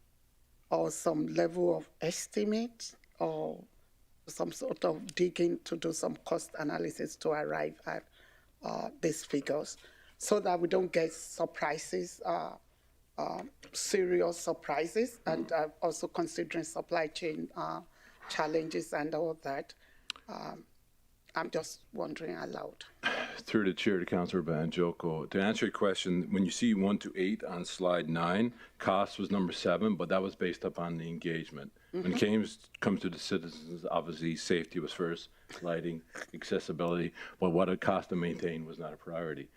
or some level of estimate or some sort of digging to do some cost analysis to arrive at these figures so that we don't get surprises, serious surprises, and also considering supply chain challenges and all that. I'm just wondering aloud. Through the chair to Councillor Banjoko, to answer your question, when you see 1 to 8 on slide 9, cost was number 7, but that was based upon the engagement. When it comes to the citizens, obviously safety was first, lighting, accessibility, but what it cost to maintain was not a priority.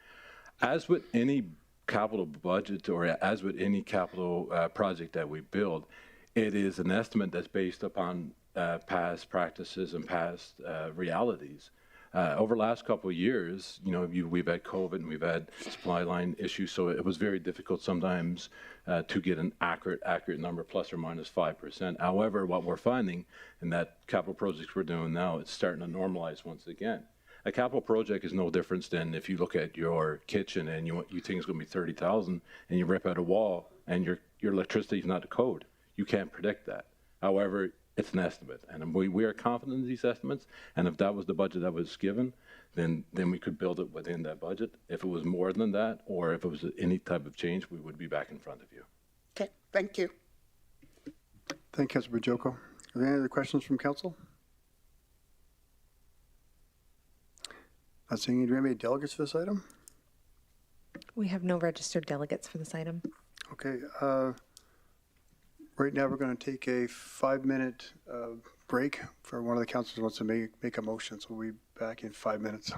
As with any capital budget or as with any capital project that we build, it is an estimate that's based upon past practices and past realities. Over the last couple of years, we've had COVID and we've had supply line issues, so it was very difficult sometimes to get an accurate number, plus or minus 5%. However, what we're finding in that capital projects we're doing now, it's starting to normalize once again. A capital project is no different than if you look at your kitchen and you think it's going to be 30,000 and you rip out a wall and your electricity is not the code. You can't predict that. However, it's an estimate, and we are confident in these estimates. And if that was the budget that was given, then we could build it within that budget. If it was more than that, or if it was any type of change, we would be back in front of you. Okay, thank you. Thank you, Councilor Bajoko. Are there any other questions from council? Not seeing any. Do we have any delegates for this item? We have no registered delegates for this item. Okay. Right now, we're going to take a 5-minute break for one of the councilors who wants to make a motion. So we'll be back in 5 minutes.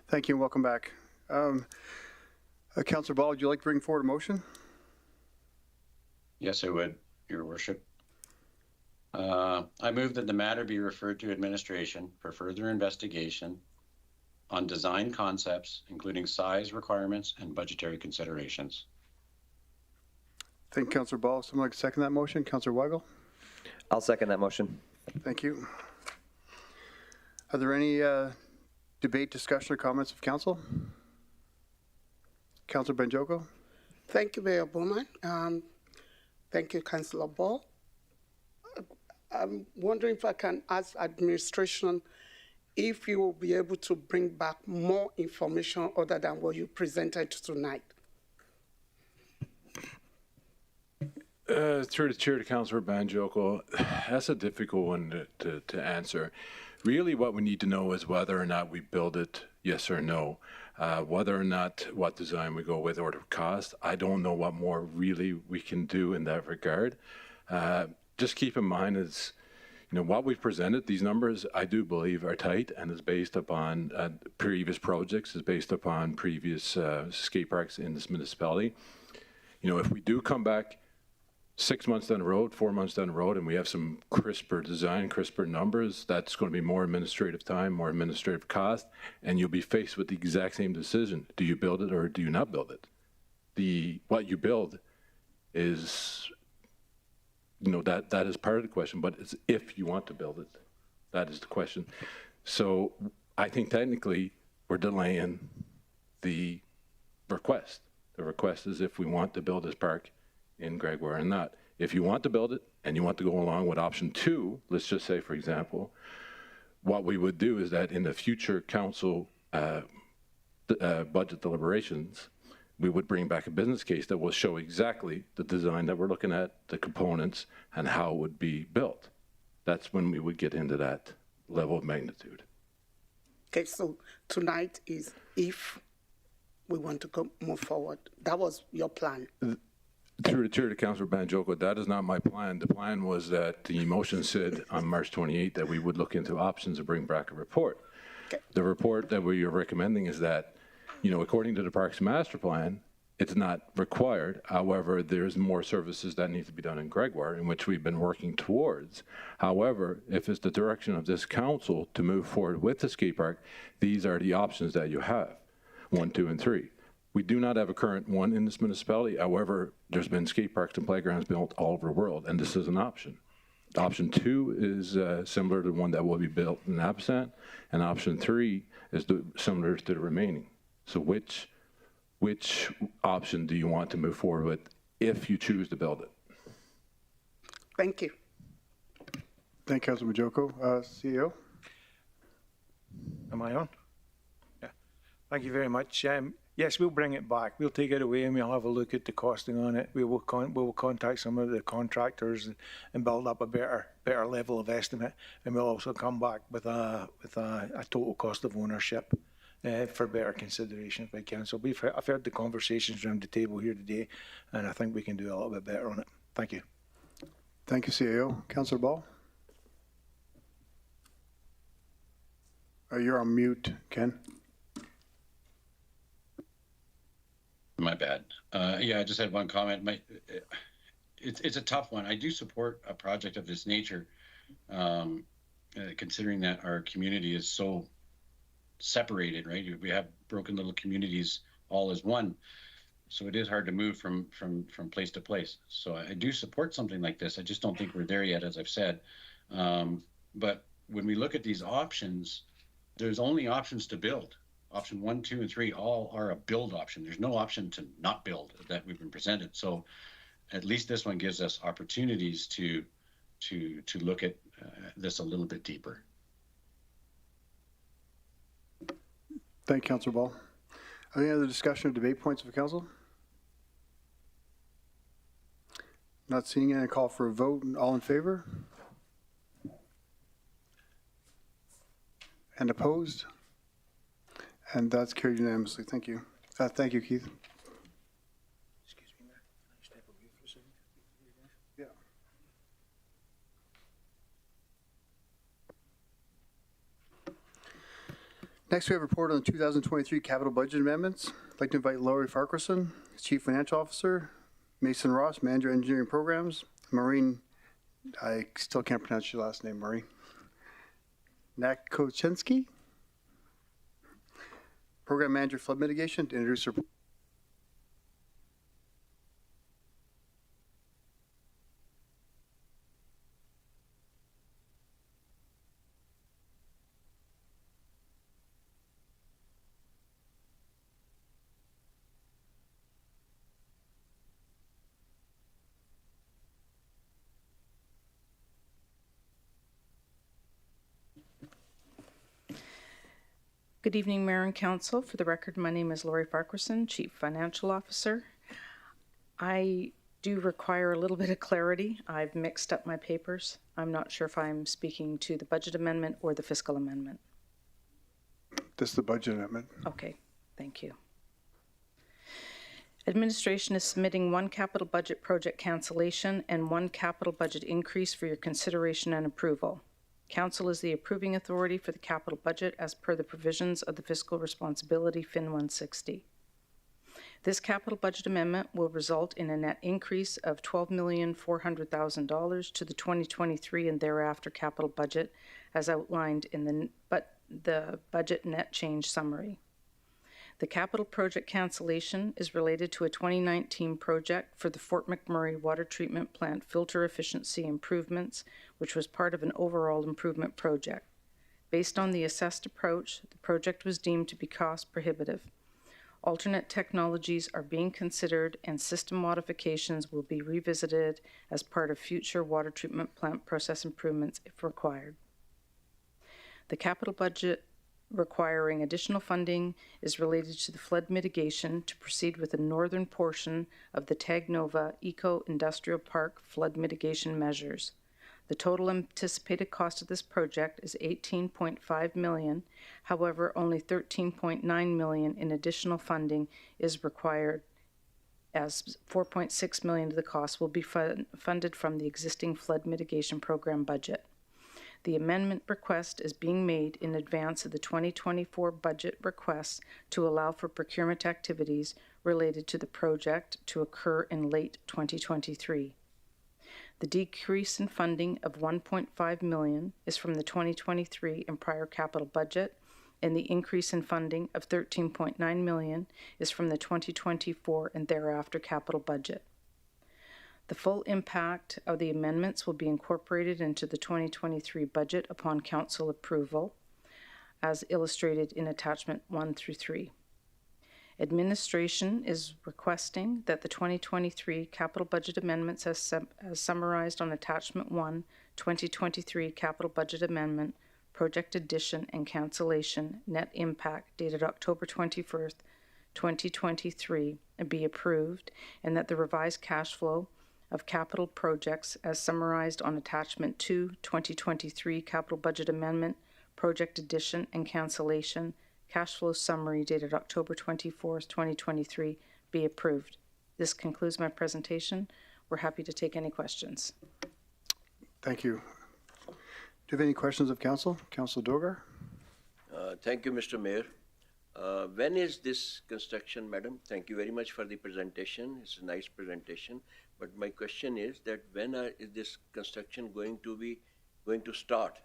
Thank you and welcome back. Councillor Ball, would you like to bring forward a motion? Yes, I would, Your Worship. I move that the matter be referred to administration for further investigation on design concepts, including size requirements and budgetary considerations. Thank you, Councillor Ball. Someone like to second that motion? Councillor Weigel? I'll second that motion. Thank you. Are there any debate, discussion, or comments of council? Councillor Banjoko? Thank you, Mayor Bowman. Thank you, Councillor Ball. I'm wondering if I can ask administration if you will be able to bring back more information other than what you presented tonight. Through the chair to Councillor Banjoko, that's a difficult one to answer. Really what we need to know is whether or not we build it, yes or no. Whether or not what design we go with or the cost, I don't know what more really we can do in that regard. Just keep in mind is, what we've presented, these numbers, I do believe are tight and is based upon previous projects, is based upon previous skate parks in this municipality. If we do come back 6 months down the road, 4 months down the road, and we have some crisper design, crisper numbers, that's going to be more administrative time, more administrative cost, and you'll be faced with the exact same decision. Do you build it or do you not build it? What you build is, that is part of the question, but it's if you want to build it. That is the question. So I think technically we're delaying the request. The request is if we want to build this park in Gregoire or not. If you want to build it and you want to go along with option 2, let's just say, for example, what we would do is that in the future council budget deliberations, we would bring back a business case that will show exactly the design that we're looking at, the components, and how it would be built. That's when we would get into that level of magnitude. Okay, so tonight is if we want to move forward. That was your plan. Through the chair to Councillor Banjoko, that is not my plan. The plan was that the motion said on March 28th that we would look into options and bring back a report. Okay. The report that we are recommending is that, according to the Parks Master Plan, it's not required. However, there's more services that need to be done in Gregoire, in which we've been working towards. However, if it's the direction of this council to move forward with the skate park, these are the options that you have, 1, 2, and 3. We do not have a current one in this municipality. However, there's been skate parks and playgrounds built all over the world, and this is an option. Option 2 is similar to the one that will be built in Absent, and option 3 is similar to the remaining. So which option do you want to move forward with if you choose to build it? Thank you. Thank you, Councillor Majoko. CEO? Am I on? Yeah. Thank you very much. Yes, we'll bring it back. We'll take it away and we'll have a look at the costing on it. We will contact some of the contractors and build up a better level of estimate. And we'll also come back with a total cost of ownership for better consideration by council. I've heard the conversations around the table here today, and I think we can do a little bit better on it. Thank you. Thank you, CAO. Councillor Ball? You're on mute, Ken. My bad. I just had one comment. It's a tough one. I do support a project of this nature, considering that our community is so separated, right? We have broken little communities all as one, so it is hard to move from place to place. So I do support something like this. I just don't think we're there yet, as I've said. But when we look at these options, there's only options to build. Option 1, 2, and 3 all are a build option. There's no option to not build that we've been presented. So at least this one gives us opportunities to look at this a little bit deeper. Thank you, Councillor Ball. Any other discussion or debate points of the council? Not seeing any. Call for a vote. All in favor? And opposed? And that's carried unanimously. Thank you. Thank you, Keith. Excuse me, Mayor. Can I step away for a second? Yeah. Next, we have a report on the 2023 capital budget amendments. I'd like to invite Laurie Farquharson, Chief Financial Officer, Mason Ross, Manager Engineering Programs, Maureen, I still can't pronounce your last name, Maureen, Nakochensky, Program Manager Flood Mitigation, to introduce her. Good evening, Mayor and Council. For the record, my name is Laurie Farquharson, Chief Financial Officer. I do require a little bit of clarity. I've mixed up my papers. I'm not sure if I'm speaking to the budget amendment or the fiscal amendment. This is the budget amendment. Okay, thank you. Administration is submitting one capital budget project cancellation and one capital budget increase for your consideration and approval. Council is the approving authority for the capital budget as per the provisions of the Fiscal Responsibility Fin 160. This capital budget amendment will result in a net increase of $12,400,000 to the 2023 and thereafter capital budget as outlined in the budget net change summary. The capital project cancellation is related to a 2019 project for the Fort McMurray Water Treatment Plant filter efficiency improvements, which was part of an overall improvement project. Based on the assessed approach, the project was deemed to be cost prohibitive. Alternate technologies are being considered and system modifications will be revisited as part of future water treatment plant process improvements if required. The capital budget requiring additional funding is related to the flood mitigation to proceed with the northern portion of the Tag Nova Eco-Industrial Park flood mitigation measures. The total anticipated cost of this project is $18.5 million. However, only $13.9 million in additional funding is required, as $4.6 million of the cost will be funded from the existing flood mitigation program budget. The amendment request is being made in advance of the 2024 budget requests to allow for procurement activities related to the project to occur in late 2023. The decrease in funding of $1.5 million is from the 2023 and prior capital budget, and the increase in funding of $13.9 million is from the 2024 and thereafter capital budget. The full impact of the amendments will be incorporated into the 2023 budget upon council approval, as illustrated in attachment 1 through 3. Administration is requesting that the 2023 capital budget amendments as summarized on attachment 1, 2023 capital budget amendment, project addition and cancellation, net impact dated October 21st, 2023, be approved, and that the revised cash flow of capital projects as summarized on attachment 2, 2023 capital budget amendment, project addition and cancellation, cash flow summary dated October 24th, 2023 be approved. This concludes my presentation. We're happy to take any questions. Thank you. Do you have any questions of council? Council Dogar? Thank you, Mr. Mayor. When is this construction, madam? Thank you very much for the presentation. It's a nice presentation. But my question is that when is this construction going to start?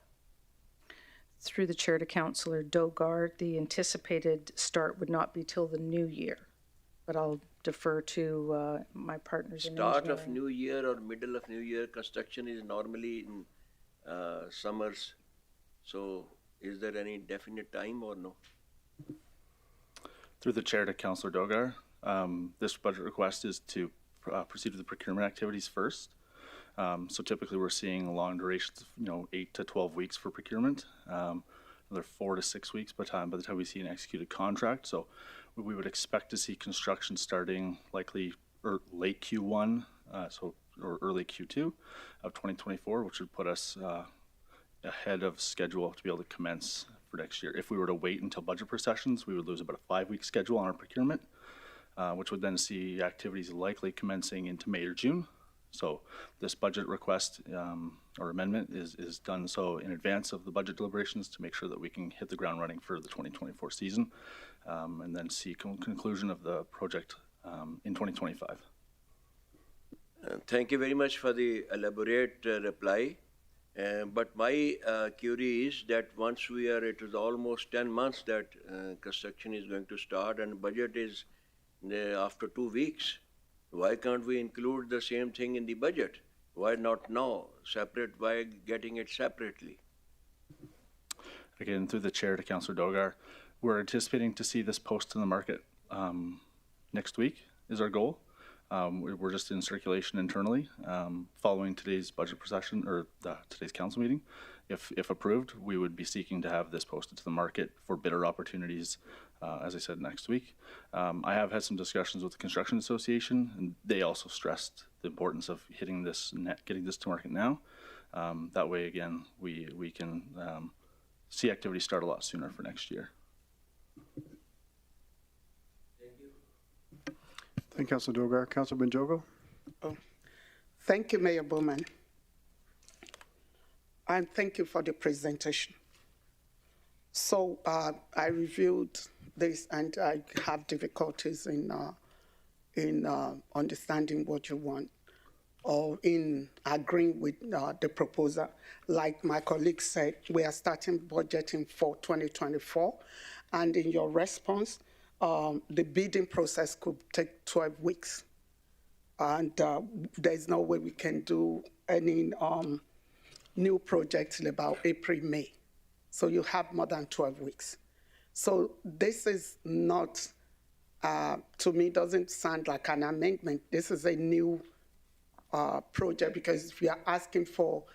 Through the chair to Councillor Dogar, the anticipated start would not be till the new year, but I'll defer to my partners in Start engineering. of new year or middle of new year construction is normally in summers. So is there any definite time or no? Through the chair to Councillor Dogar, this budget request is to proceed with the procurement activities first. So typically we're seeing long durations, 8 to 12 weeks for procurement, another 4 to 6 weeks by the time we see an executed contract. So we would expect to see construction starting likely late Q1, or early Q2 of 2024, which would put us ahead of schedule to be able to commence for next year. If we were to wait until budget processions, we would lose about a 5-week schedule on our procurement, which would then see activities likely commencing into May or June. So this budget request or amendment is done so in advance of the budget deliberations to make sure that we can hit the ground running for the 2024 season and then see conclusion of the project in 2025. Thank you very much for the elaborate reply. But my query is that once it is almost 10 months that construction is going to start and budget is after 2 weeks. Why can't we include the same thing in the budget? Why not now? Why getting it separately? Again, through the chair to Councillor Dogar, we're anticipating to see this post in the market next week is our goal. We're just in circulation internally following today's budget procession or today's council meeting. If approved, we would be seeking to have this posted to the market for bidder opportunities, as I said, next week. I have had some discussions with the Construction Association, and they also stressed the importance of getting this to market now. That way, again, we can see activity start a lot sooner for next year. Thank you, Councilor Dogar. Councilor Benjogo? Thank you, Mayor Bowman. And thank you for the presentation. So I reviewed this and I have difficulties in understanding what you want or in agreeing with the proposal. Like my colleague said, we are starting budgeting for 2024, and in your response, the bidding process could take 12 weeks. And there's no way we can do any new projects till about April, May. So you have more than 12 weeks. So this is not, to me, doesn't sound like an amendment. This is a new project, because if you're asking for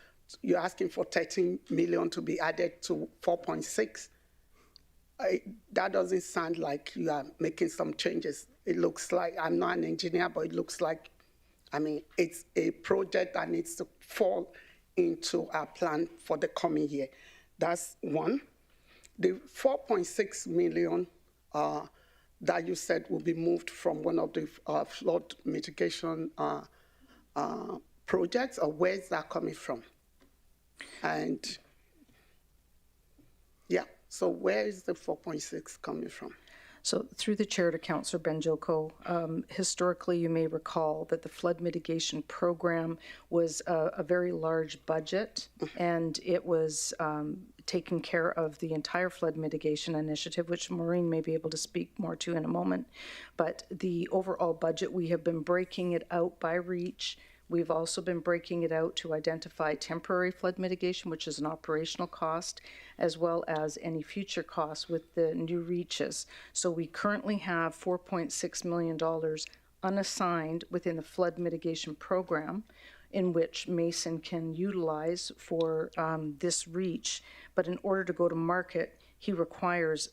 13 million to be added to 4.6, that doesn't sound like you are making some changes. It looks like, I'm not an engineer, but it looks like, I mean, it's a project that needs to fall into our plan for the coming year. That's one. The 4.6 million that you said will be moved from one of the flood mitigation projects, or where's that coming from? And yeah, so where is the 4.6 coming from? So through the chair to Councillor Benjogo, historically you may recall that the flood mitigation program was a very large budget, and it was taking care of the entire flood mitigation initiative, which Maureen may be able to speak more to in a moment. But the overall budget, we have been breaking it out by reach. We've also been breaking it out to identify temporary flood mitigation, which is an operational cost, as well as any future costs with the new reaches. So we currently have $4.6 million unassigned within the flood mitigation program, in which Mason can utilize for this reach. But in order to go to market, he requires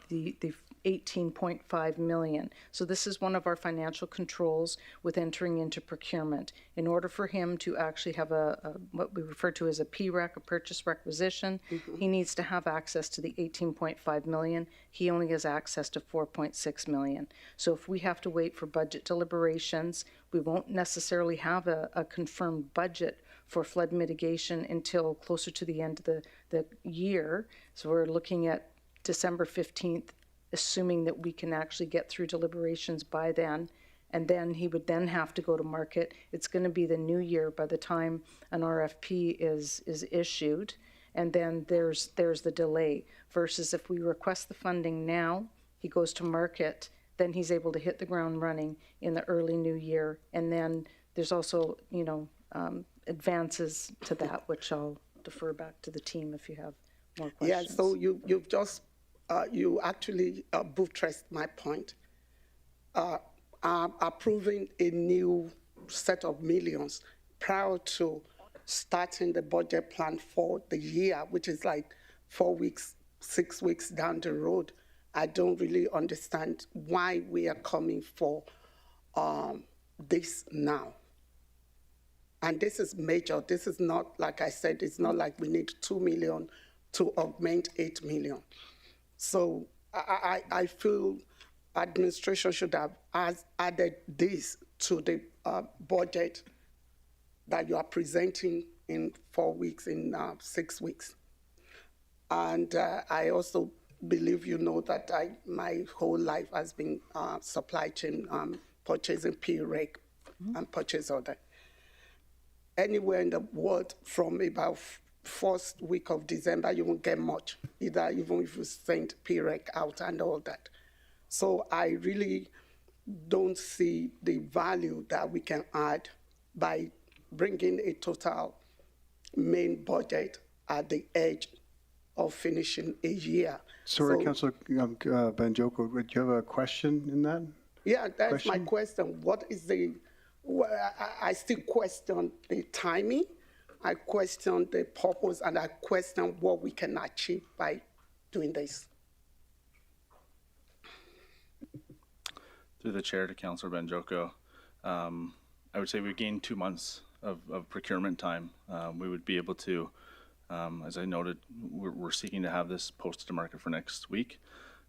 the 18.5 million. So this is one of our financial controls with entering into procurement. In order for him to actually have a what we refer to as a PREC, a purchase requisition, he needs to have access to the 18.5 million. He only has access to 4.6 million. So if we have to wait for budget deliberations, we won't necessarily have a confirmed budget for flood mitigation until closer to the end of the year. So we're looking at December 15th, assuming that we can actually get through deliberations by then, and then he would then have to go to market. It's going to be the new year by the time an RFP is issued, and then there's the delay, versus if we request the funding now, he goes to market, then he's able to hit the ground running in the early new year. And then there's also, advances to that, which I'll defer back to the team if you have more questions. Yeah, so you've just you actually buttressed my point. Approving a new set of millions prior to starting the budget plan for the year, which is like 4 weeks, 6 weeks down the road, I don't really understand why we are coming for this now. And this is major. This is not, like I said, it's not like we need 2 million to augment 8 million. So I feel administration should have added this to the budget that you are presenting in 4 weeks, in 6 weeks. And I also believe you know that my whole life has been supply chain, purchasing PREG and purchase order. Anywhere in the world from about first week of December, you won't get much, either even if you send PREG out and all that. So I really don't see the value that we can add by bringing a total main budget at the edge of finishing a year. Sorry, So- Councillor Banjoko, would you have a question in that? Yeah, that's my question. What is the, I still question the timing, I question the purpose, and I question what we can achieve by doing this. Through the chair to Councillor Banjoko, I would say we gained 2 months of procurement time. We would be able to, as I noted, we're seeking to have this posted to market for next week,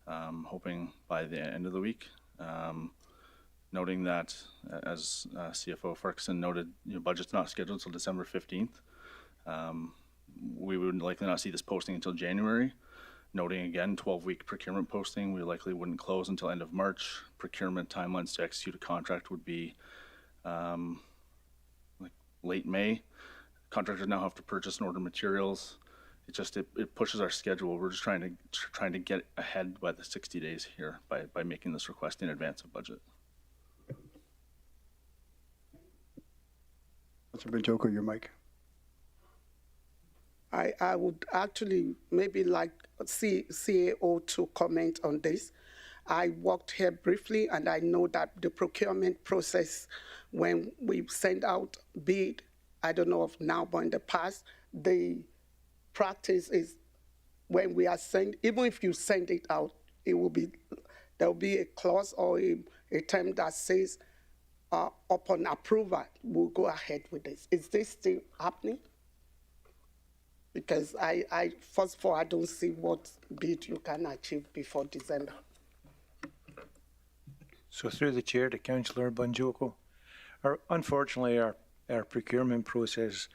hoping by the end of the week. Noting that, as CFO Ferguson noted, budget's not scheduled until December 15th. We would likely not see this posting until January. Noting again, 12-week procurement posting, we likely wouldn't close until end of March. Procurement timelines to execute a contract would be like late May. Contractors now have to purchase and order materials. It pushes our schedule. We're just trying to get ahead by the 60 days here by making this request in advance of budget. Councillor Banjoko, your mic. I would actually maybe like CAO to comment on this. I worked here briefly, and I know that the procurement process, when we send out bid, I don't know of now, but in the past, the practice is when we are even if you send it out, it will be, there will be a clause or a term that says, upon approval, we'll go ahead with this. Is this still happening? Because first of all, I don't see what bid you can achieve before December. So through the chair to Councillor Banjoko, unfortunately, our procurement process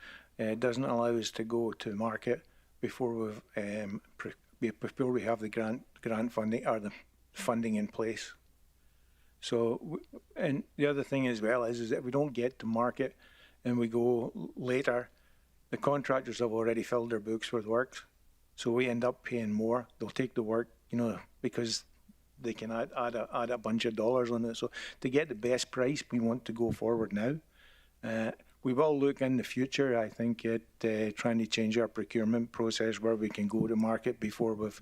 doesn't allow us to go to market before before we have the grant funding or the funding in place. So, and the other thing as well is that we don't get to market and we go later, the contractors have already filled their books with work, so we end up paying more. They'll take the work, because they can add a bunch of dollars on it. So to get the best price, we want to go forward now. We will look in the future, I think, at trying to change our procurement process where we can go to market before we've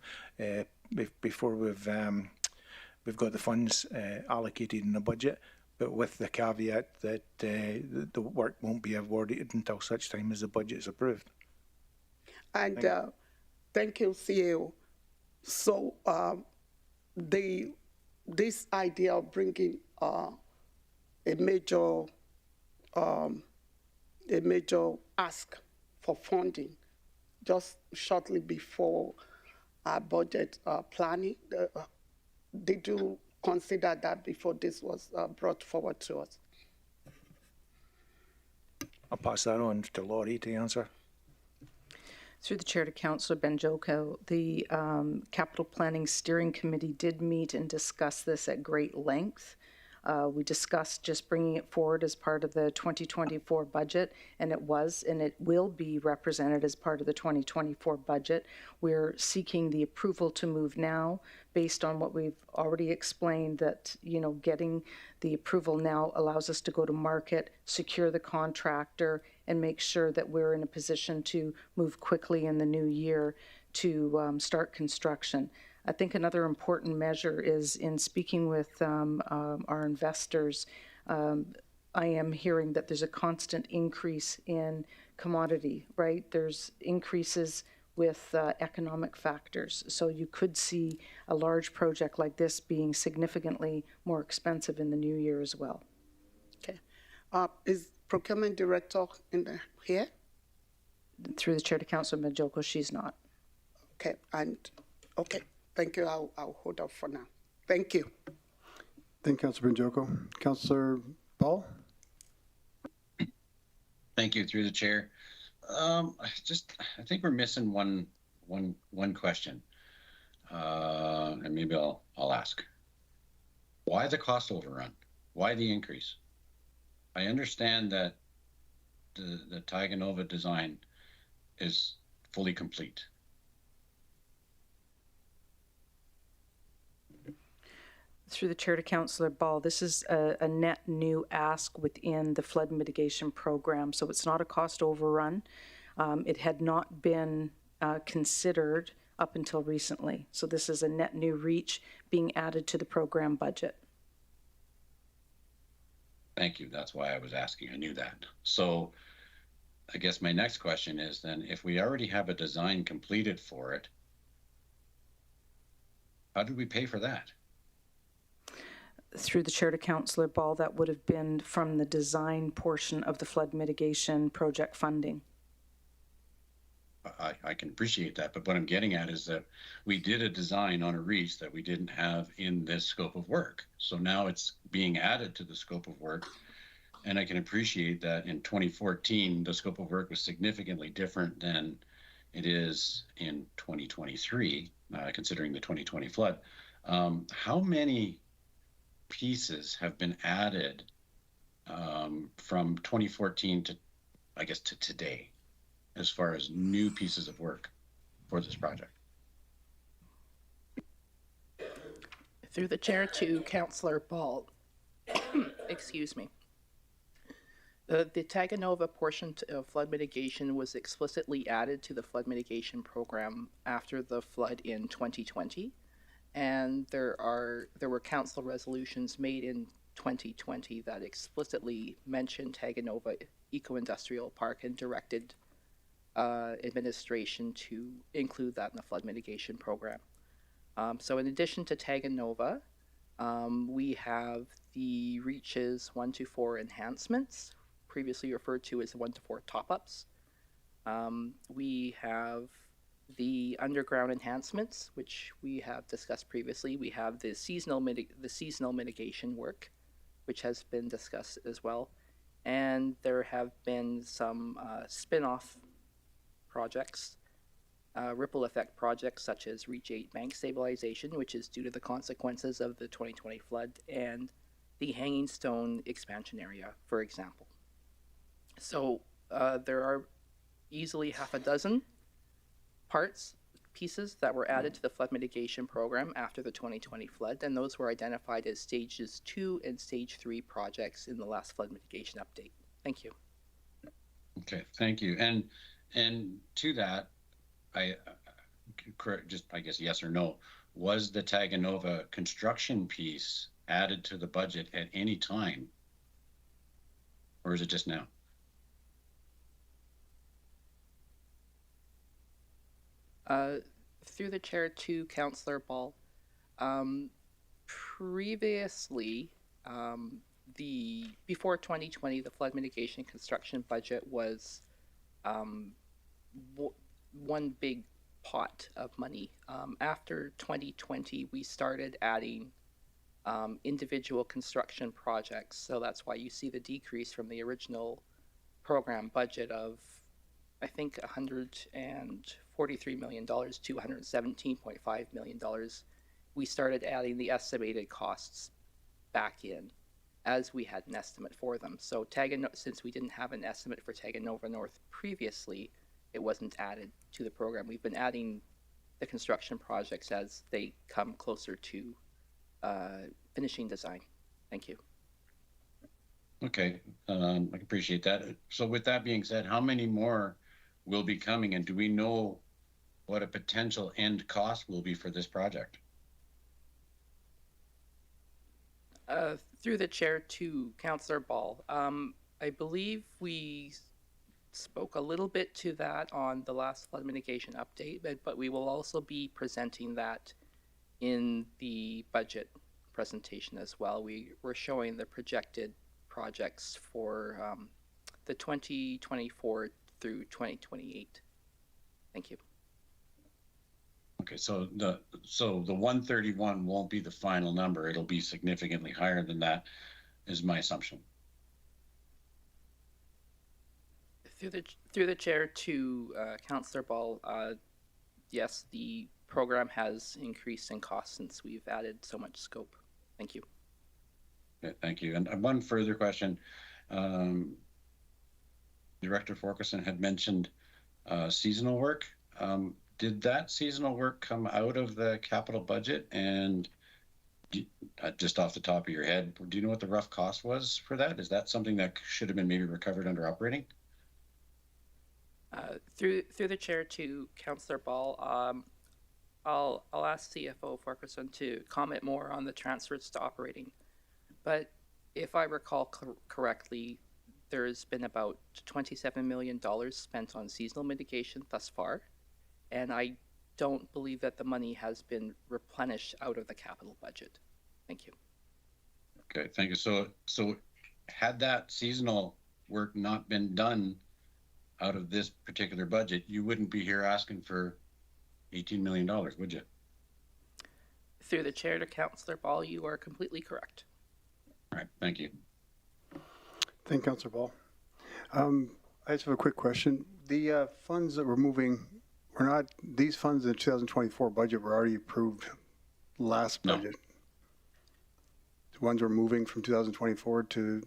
got the funds allocated in the budget, but with the caveat that the work won't be awarded until such time as the budget is approved. And thank you, CAO. So this idea of bringing a major ask for funding just shortly before our budget planning, did you consider that before this was brought forward to us? I'll pass that on to Laurie to answer. Through the chair to Councillor Banjoko, the Capital Planning Steering Committee did meet and discuss this at great length. We discussed just bringing it forward as part of the 2024 budget, and it will be represented as part of the 2024 budget. We're seeking the approval to move now based on what we've already explained, that, getting the approval now allows us to go to market, secure the contractor, and make sure that we're in a position to move quickly in the new year to start construction. I think another important measure is in speaking with our investors, I am hearing that there's a constant increase in commodity, right? There's increases with economic factors. So you could see a large project like this being significantly more expensive in the new year as well. Okay. Is procurement director here? Through the chair to Councillor Banjoko, she's not. Okay, okay. Thank you. I'll hold off for now. Thank you. Thank you, Councillor Banjoko. Councillor Ball? Thank you, through the chair. I think we're missing one question, and maybe I'll ask. Why the cost overrun? Why the increase? I understand that the Taiga Nova design is fully complete. Through the chair to Councillor Ball, this is a net new ask within the flood mitigation program, so it's not a cost overrun. It had not been considered up until recently, so this is a net new reach being added to the program budget. Thank you. That's why I was asking. I knew that. So I guess my next question is then, if we already have a design completed for it, how did we pay for that? Through the chair to Councillor Ball, that would have been from the design portion of the flood mitigation project funding. I can appreciate that, but what I'm getting at is that we did a design on a reach that we didn't have in this scope of work. So now it's being added to the scope of work. And I can appreciate that in 2014, the scope of work was significantly different than it is in 2023, considering the 2020 flood. How many pieces have been added from 2014 to, I guess, to today, as far as new pieces of work for this project? Through the chair to Councillor Ball. Excuse me. The Taiga Nova portion of flood mitigation was explicitly added to the flood mitigation program after the flood in 2020. And there were council resolutions made in 2020 that explicitly mentioned Taiga Nova Eco-Industrial Park and directed administration to include that in the flood mitigation program. So in addition to Taiga Nova, we have the reaches 1 to 4 enhancements, previously referred to as 1 to 4 top-ups. We have the underground enhancements, which we have discussed previously. We have the seasonal mitigation work, which has been discussed as well. And there have been some spin-off projects, ripple effect projects such as Reach 8 bank stabilization, which is due to the consequences of the 2020 flood, and the Hanging Stone expansion area, for example. So there are easily half a dozen pieces that were added to the flood mitigation program after the 2020 flood, and those were identified as stages 2 and stage 3 projects in the last flood mitigation update. Thank you. Okay, thank you. And to that, I guess yes or no, was the Taiga Nova construction piece added to the budget at any time, or is it just now? Through the chair to Councillor Ball, previously, before 2020, the flood mitigation construction budget was one big pot of money. After 2020, we started adding individual construction projects, so that's why you see the decrease from the original program budget of, I think, $143 million to $117.5 million. We started adding the estimated costs back in as we had an estimate for them. So since we didn't have an estimate for Taiga Nova North previously, it wasn't added to the program. We've been adding the construction projects as they come closer to finishing design. Thank you. Okay, I appreciate that. So with that being said, how many more will be coming, and do we know what a potential end cost will be for this project? Through the chair to Councillor Ball, I believe we spoke a little bit to that on the last flood mitigation update, but we will also be presenting that in the budget presentation as well. We're showing the projected projects for the 2024 through 2028. Thank you. Okay, so the 131 won't be the final number. It'll be significantly higher than that, is my assumption. Through the chair to Councillor Ball, yes, the program has increased in cost since we've added so much scope. Thank you. Okay, thank you. And one further question. Director Forkerson had mentioned seasonal work. Did that seasonal work come out of the capital budget? And just off the top of your head, do you know what the rough cost was for that? Is that something that should have been maybe recovered under operating? Through the chair to Councillor Ball, I'll ask CFO Forkerson to comment more on the transfers to operating. But if I recall correctly, there's been about $27 million spent on seasonal mitigation thus far, and I don't believe that the money has been replenished out of the capital budget. Thank you. Okay, thank you. So had that seasonal work not been done out of this particular budget, you wouldn't be here asking for $18 million, would you? Through the chair to Councillor Ball, you are completely correct. All right, thank you. Thank you, Councillor Ball. I just have a quick question. The funds that we're moving, these funds in the 2024 budget were already approved last budget. No. The ones we're moving from 2024 to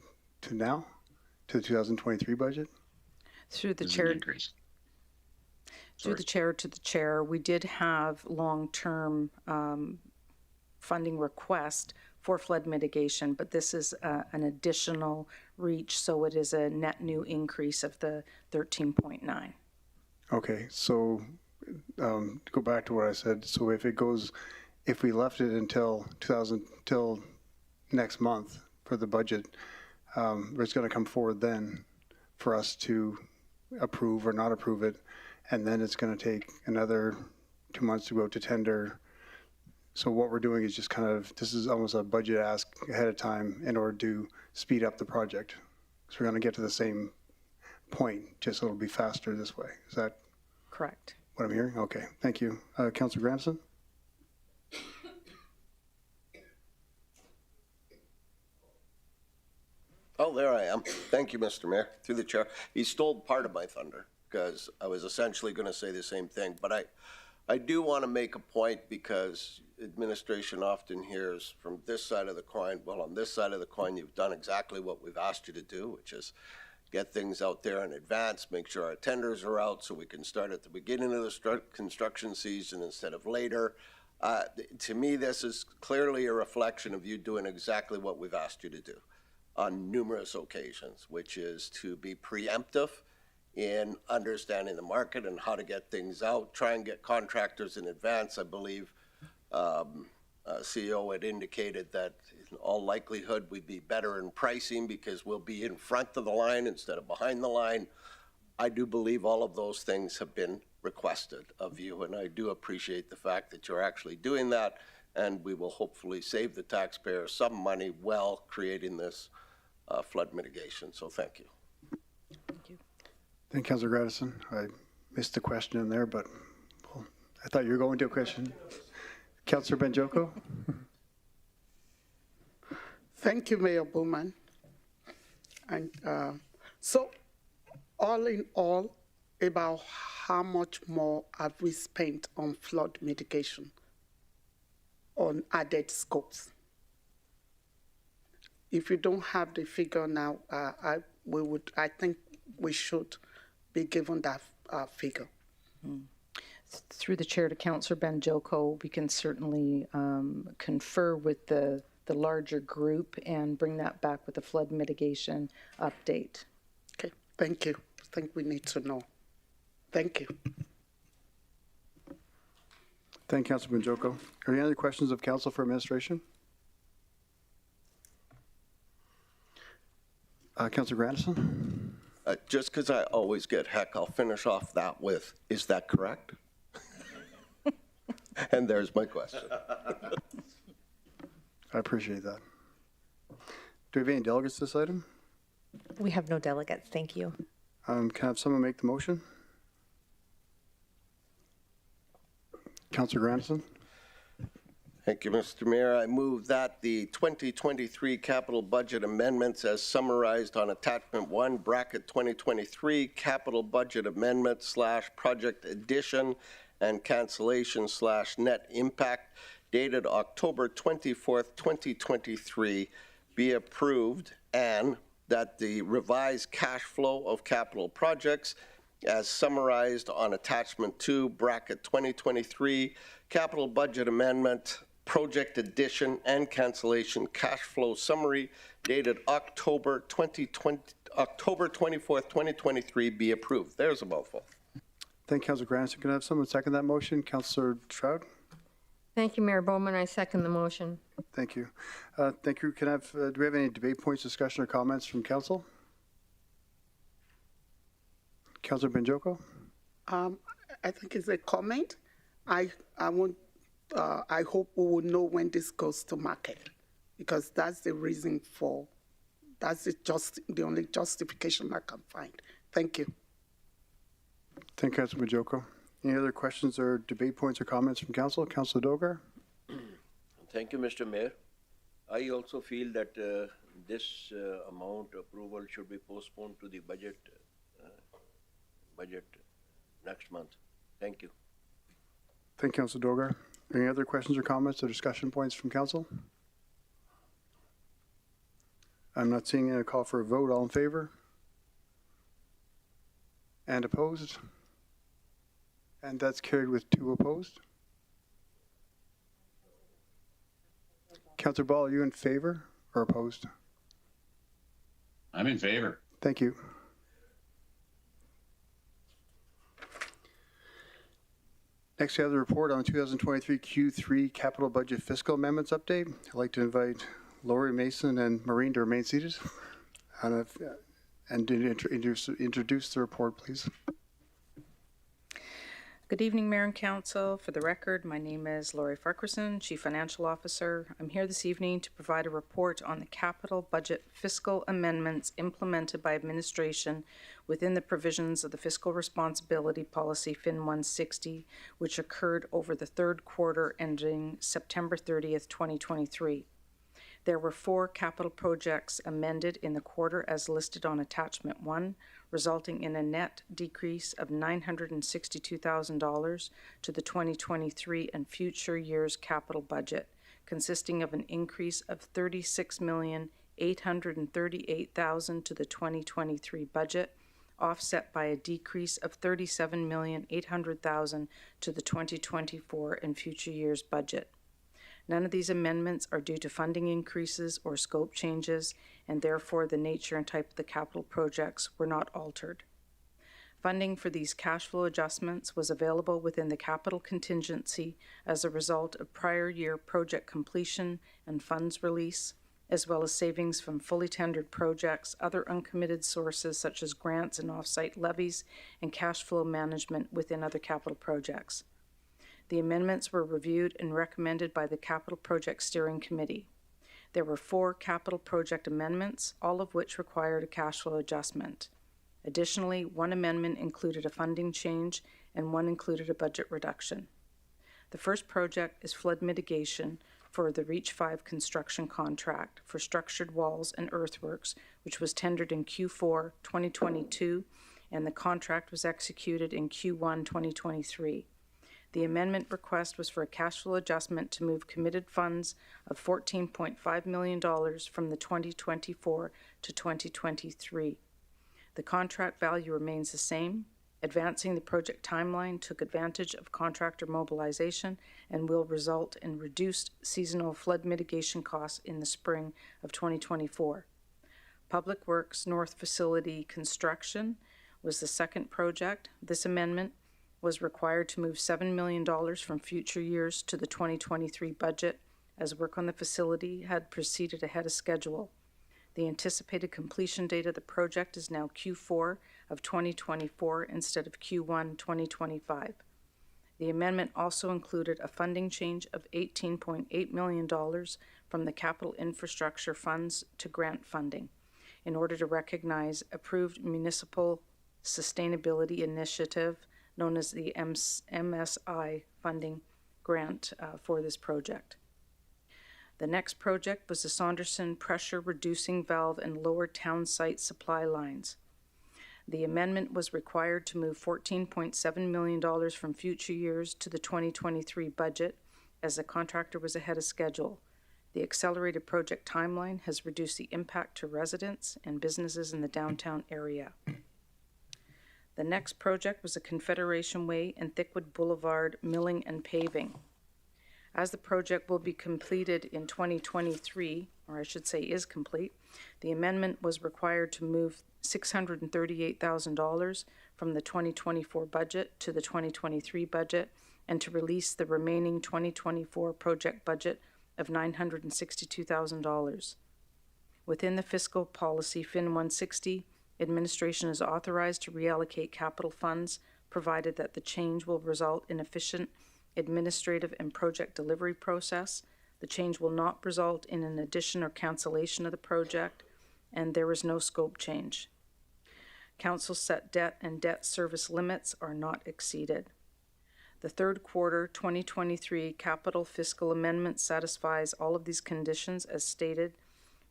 now, to the 2023 budget? Through the chair. Through the chair to the chair, we did have long-term funding request for flood mitigation, but this is an additional reach, so it is a net new increase of the 13.9. Okay, so to go back to what I said, so if we left it until next month for the budget, it's going to come forward then for us to approve or not approve it, and then it's going to take another 2 months to go to tender. So what we're doing is just this is almost a budget ask ahead of time in order to speed up the project. So we're going to get to the same point, just so it'll be faster this way. Is that correct? What I'm hearing? Okay, thank you. Councillor Granson? Oh, there I am. Thank you, Mr. Mayor. Through the chair. He stole part of my thunder because I was essentially going to say the same thing. But I do want to make a point because administration often hears from this side of the coin, well, on this side of the coin, you've done exactly what we've asked you to do, which is get things out there in advance, make sure our tenders are out so we can start at the beginning of the construction season instead of later. To me, this is clearly a reflection of you doing exactly what we've asked you to do on numerous occasions, which is to be preemptive in understanding the market and how to get things out, try and get contractors in advance. I believe CEO had indicated that in all likelihood we'd be better in pricing because we'll be in front of the line instead of behind the line. I do believe all of those things have been requested of you, and I do appreciate the fact that you're actually doing that, and we will hopefully save the taxpayer some money while creating this flood mitigation. So thank you. Thank you. Thank you, Councillor Gradison. I missed the question in there, but well, I thought you were going to a question. Councillor Benjoko? Thank you, Mayor Bowman. And so all in all, about how much more have we spent on flood mitigation on added scopes? If you don't have the figure now, I think we should be given that figure. Through the chair to Councillor Benjoko, we can certainly confer with the larger group and bring that back with a flood mitigation update. Okay, thank you. I think we need to know. Thank you. Thank you, Councillor Benjoko. Are there any other questions of Council for Administration? Councillor Granison? Just because I always get heck, I'll finish off that with, is that correct? And there's my question. I appreciate that. Do we have any delegates to this item? We have no delegates, thank you. Can I have someone make the motion? Councillor Granison? Thank you, Mr. Mayor. I move that the 2023 capital budget amendments as summarized on attachment 1, bracket 2023, capital budget amendment / project addition and cancellation / net impact dated October 24th, 2023 be approved, and that the revised cash flow of capital projects as summarized on attachment 2, bracket 2023, capital budget amendment, project addition and cancellation cash flow summary dated October 24th, 2023 be approved. There's a mouthful. Thank you, Councillor Granson. Can I have someone second that motion? Councillor Stroud? Thank you, Mayor Bowman. I second the motion. Thank you. Thank you. Can I have, do we have any debate points, discussion, or comments from council? Councillor Benjoko? I think it's a comment. I hope we will know when this goes to market, because that's the reason for, that's the only justification I can find. Thank you. Thank you, Councillor Benjoko. Any other questions or debate points or comments from council? Councillor Dogar? Thank you, Mr. Mayor. I also feel that this amount approval should be postponed to the budget next month. Thank you. Thank you, Councillor Dogar. Any other questions or comments or discussion points from council? I'm not seeing any call for a vote. All in favor? And opposed? And that's carried with 2 opposed. Councillor Ball, are you in favor or opposed? I'm in favor. Thank you. Next, we have the report on the 2023 Q3 capital budget fiscal amendments update. I'd like to invite Lori, Mason, and Maureen to remain seated and introduce the report, please. Good evening, Mayor and Council. For the record, my name is Lori Farquharson, Chief Financial Officer. I'm here this evening to provide a report on the capital budget fiscal amendments implemented by administration within the provisions of the Fiscal Responsibility Policy FIN 160, which occurred over the third quarter ending September 30th, 2023. There were 4 capital projects amended in the quarter as listed on Attachment 1, resulting in a net decrease of $962,000 to the 2023 and future years capital budget, consisting of an increase of $36,838,000 to the 2023 budget, offset by a decrease of $37,800,000 to the 2024 and future years budget. None of these amendments are due to funding increases or scope changes, and therefore the nature and type of the capital projects were not altered. Funding for these cash flow adjustments was available within the capital contingency as a result of prior year project completion and funds release, as well as savings from fully tendered projects, other uncommitted sources such as grants and off-site levies, and cash flow management within other capital projects. The amendments were reviewed and recommended by the Capital Project Steering Committee. There were 4 capital project amendments, all of which required a cash flow adjustment. Additionally, 1 amendment included a funding change and 1 included a budget reduction. The first project is flood mitigation for the Reach 5 construction contract for structured walls and earthworks, which was tendered in Q4 2022, and the contract was executed in Q1 2023. The amendment request was for a cash flow adjustment to move committed funds of $14.5 million from the 2024 to 2023. The contract value remains the same. Advancing the project timeline took advantage of contractor mobilization and will result in reduced seasonal flood mitigation costs in the spring of 2024. Public Works North Facility construction was the second project. This amendment was required to move $7 million from future years to the 2023 budget, as work on the facility had proceeded ahead of schedule. The anticipated completion date of the project is now Q4 of 2024 instead of Q1 2025. The amendment also included a funding change of $18.8 million from the capital infrastructure funds to grant funding in order to recognize approved municipal sustainability initiative known as the MSI funding grant for this project. The next project was the Saunderson pressure reducing valve and lower town site supply lines. The amendment was required to move $14.7 million from future years to the 2023 budget as the contractor was ahead of schedule. The accelerated project timeline has reduced the impact to residents and businesses in the downtown area. The next project was the Confederation Way and Thickwood Boulevard milling and paving. As the project will be completed in 2023, or I should say is complete, the amendment was required to move $638,000 from the 2024 budget to the 2023 budget and to release the remaining 2024 project budget of $962,000. Within the fiscal policy Fin 160, administration is authorized to reallocate capital funds provided that the change will result in efficient administrative and project delivery process. The change will not result in an addition or cancellation of the project, and there is no scope change. Council set debt and debt service limits are not exceeded. The third quarter 2023 capital fiscal amendment satisfies all of these conditions as stated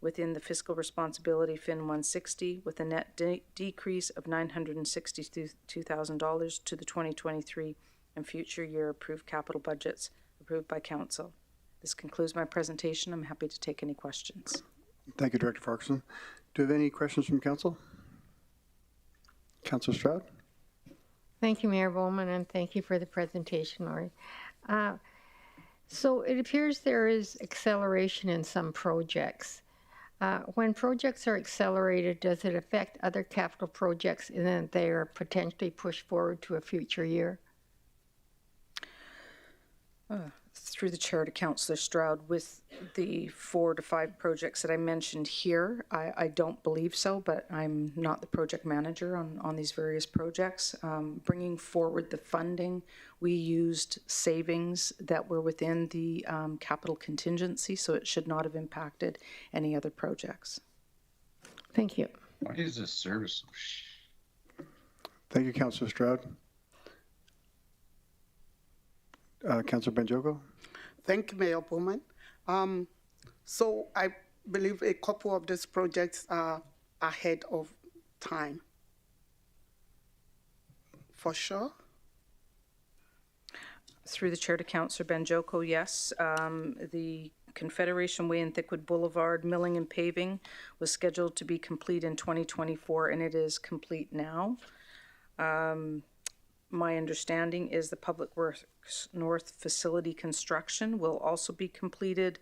within the fiscal responsibility Fin 160 with a net decrease of $962,000 to the 2023 and future year approved capital budgets approved by Council. This concludes my presentation. I'm happy to take any questions. Thank you, Director Farquharson. Do we have any questions from Council? Councilor Stroud? Thank you, Mayor Bowman, and thank you for the presentation, Lori. So it appears there is acceleration in some projects. When projects are accelerated, does it affect other capital projects in that they are potentially pushed forward to a future year? Through the chair to Councillor Stroud, with the 4 to 5 projects that I mentioned here, I don't believe so, but I'm not the project manager on these various projects. Bringing forward the funding, we used savings that were within the capital contingency, so it should not have impacted any other projects. Thank you. Why is this service? Thank you, Councilor Stroud. Councilor Benjoko? Thank you, Mayor Bowman. So I believe a couple of these projects are ahead of time. For sure. Through the chair to Councillor Benjoko, yes. The Confederation Way and Thickwood Boulevard milling and paving was scheduled to be complete in 2024, and it is complete now. My understanding is the Public Works North facility construction will also be completed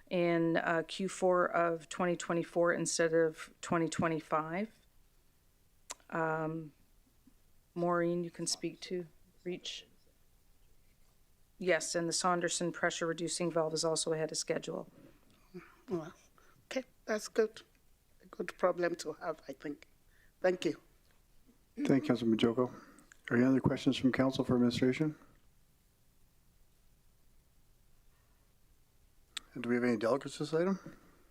in Q4 of 2024 instead of 2025. Maureen, you can speak to Reach. Yes, and the Saunderson pressure reducing valve is also ahead of schedule. Well, okay, that's good. A good problem to have, I think. Thank you. Thank you, Councilor Benjoko. Are there any other questions from Council for Administration? And do we have any delegates this item?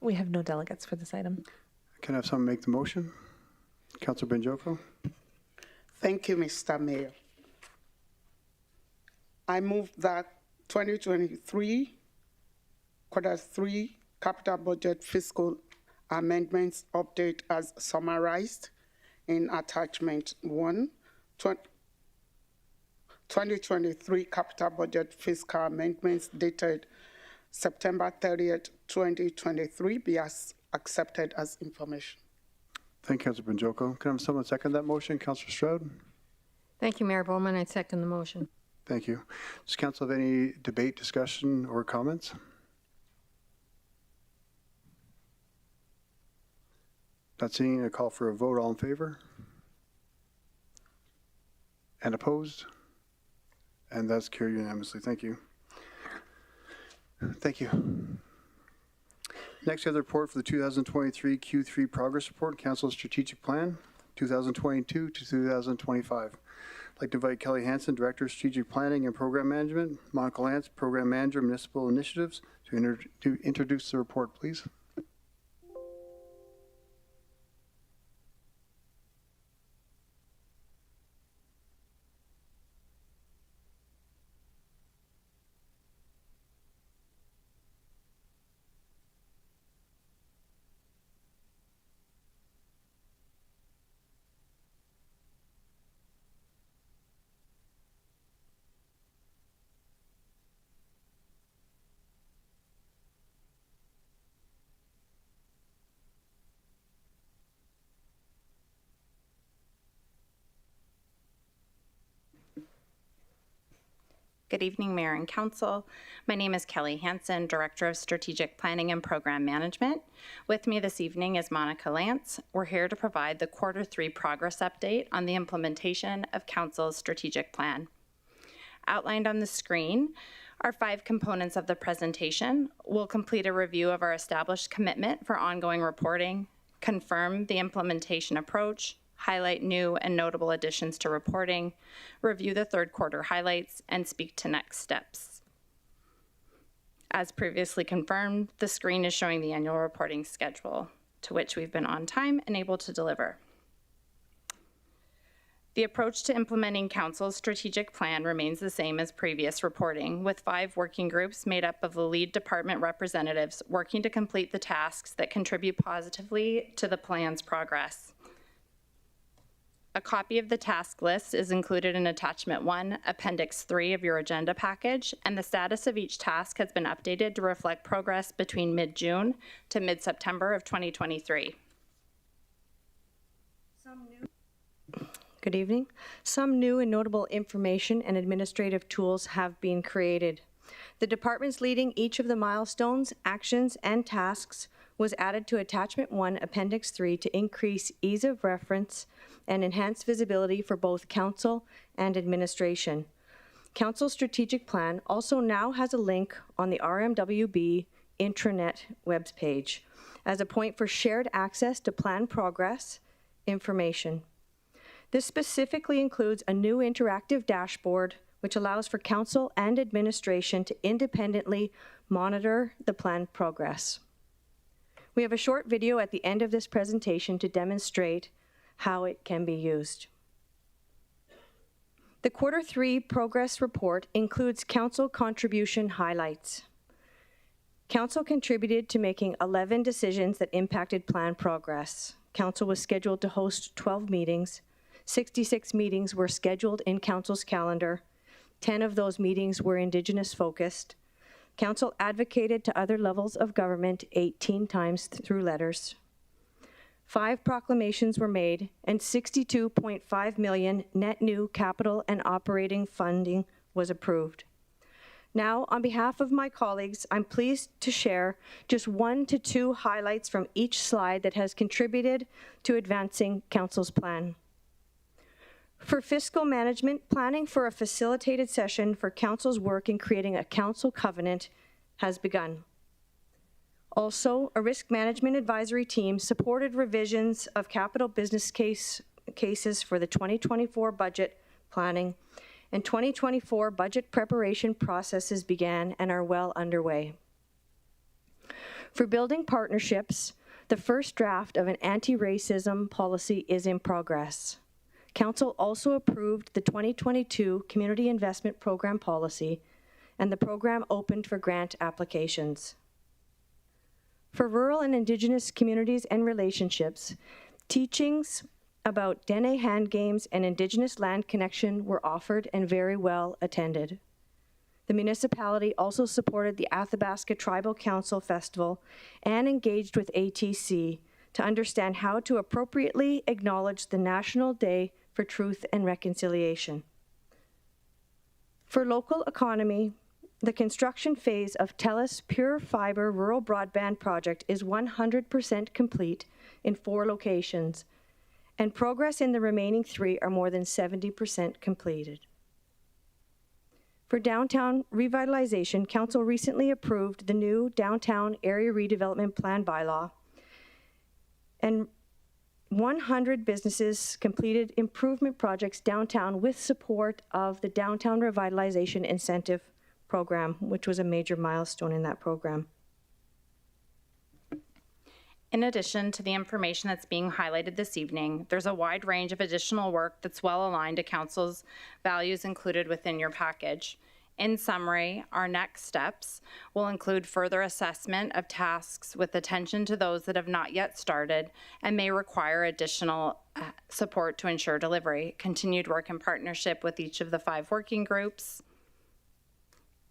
We have no delegates for this item. Can I have someone make the motion? Councilor Benjoko? Thank you, Mr. Mayor. I move that 2023 Q3 capital budget fiscal amendments update as summarized in attachment 1, 2023 capital budget fiscal amendments dated September 30th, 2023 be accepted as information. Thank you, Councilor Benjoko. Can I have someone second that motion? Councilor Stroud? Thank you, Mayor Bowman. I second the motion. Thank you. Does Council have any debate, discussion, or comments? Not seeing a call for a vote. All in favor? And opposed? And that's carried unanimously. Thank you. Thank you. Next, we have the report for the 2023 Q3 Progress Report, Council Strategic Plan, 2022 to 2025. I'd like to invite Kelly Hansen, Director of Strategic Planning and Program Management, Monica Lance, Program Manager, Municipal Initiatives, to introduce the report, please. Good evening, Mayor and Council. My name is Kelly Hansen, Director of Strategic Planning and Program Management. With me this evening is Monica Lance. We're here to provide the Q3 progress update on the implementation of Council's strategic plan. Outlined on the screen are 5 components of the presentation. We'll complete a review of our established commitment for ongoing reporting, confirm the implementation approach, highlight new and notable additions to reporting, review the Q3 highlights, and speak to next steps. As previously confirmed, the screen is showing the annual reporting schedule, to which we've been on time and able to deliver. The approach to implementing Council's strategic plan remains the same as previous reporting, with 5 working groups made up of the lead department representatives working to complete the tasks that contribute positively to the plan's progress. A copy of the task list is included in Attachment 1, Appendix 3 of your agenda package, and the status of each task has been updated to reflect progress between mid-June to mid-September of 2023. Good evening. Some new and notable information and administrative tools have been created. The departments leading each of the milestones, actions, and tasks was added to Attachment 1, Appendix 3 to increase ease of reference and enhance visibility for both Council and administration. Council's strategic plan also now has a link on the RMWB intranet web page as a point for shared access to plan progress information. This specifically includes a new interactive dashboard which allows for Council and administration to independently monitor the plan progress. We have a short video at the end of this presentation to demonstrate how it can be used. The Q3 progress report includes Council contribution highlights. Council contributed to making 11 decisions that impacted plan progress. Council was scheduled to host 12 meetings. 66 meetings were scheduled in Council's calendar. 10 of those meetings were Indigenous focused. Council advocated to other levels of government 18 times through letters. 5 proclamations were made, and 62.5 million net new capital and operating funding was approved. Now, on behalf of my colleagues, I'm pleased to share just 1 to 2 highlights from each slide that has contributed to advancing Council's plan. For fiscal management, planning for a facilitated session for Council's work in creating a Council covenant has begun. Also, a risk management advisory team supported revisions of capital business cases for the 2024 budget planning, and 2024 budget preparation processes began and are well underway. For building partnerships, the first draft of an anti-racism policy is in progress. Council also approved the 2022 Community Investment Program policy, and the program opened for grant applications. For rural and Indigenous communities and relationships, teachings about Dene hand games and Indigenous land connection were offered and very well attended. The municipality also supported the Athabasca Tribal Council Festival and engaged with ATC to understand how to appropriately acknowledge the National Day for Truth and Reconciliation. For local economy, the construction phase of TELUS Pure Fiber Rural Broadband Project is 100% complete in 4 locations, and progress in the remaining 3 are more than 70% completed. For downtown revitalization, Council recently approved the new Downtown Area Redevelopment Plan Bylaw, and 100 businesses completed improvement projects downtown with support of the Downtown Revitalization Incentive Program, which was a major milestone in that program. In addition to the information that's being highlighted this evening, there's a wide range of additional work that's well aligned to Council's values included within your package. In summary, our next steps will include further assessment of tasks with attention to those that have not yet started and may require additional support to ensure delivery, continued work in partnership with each of the 5 working groups.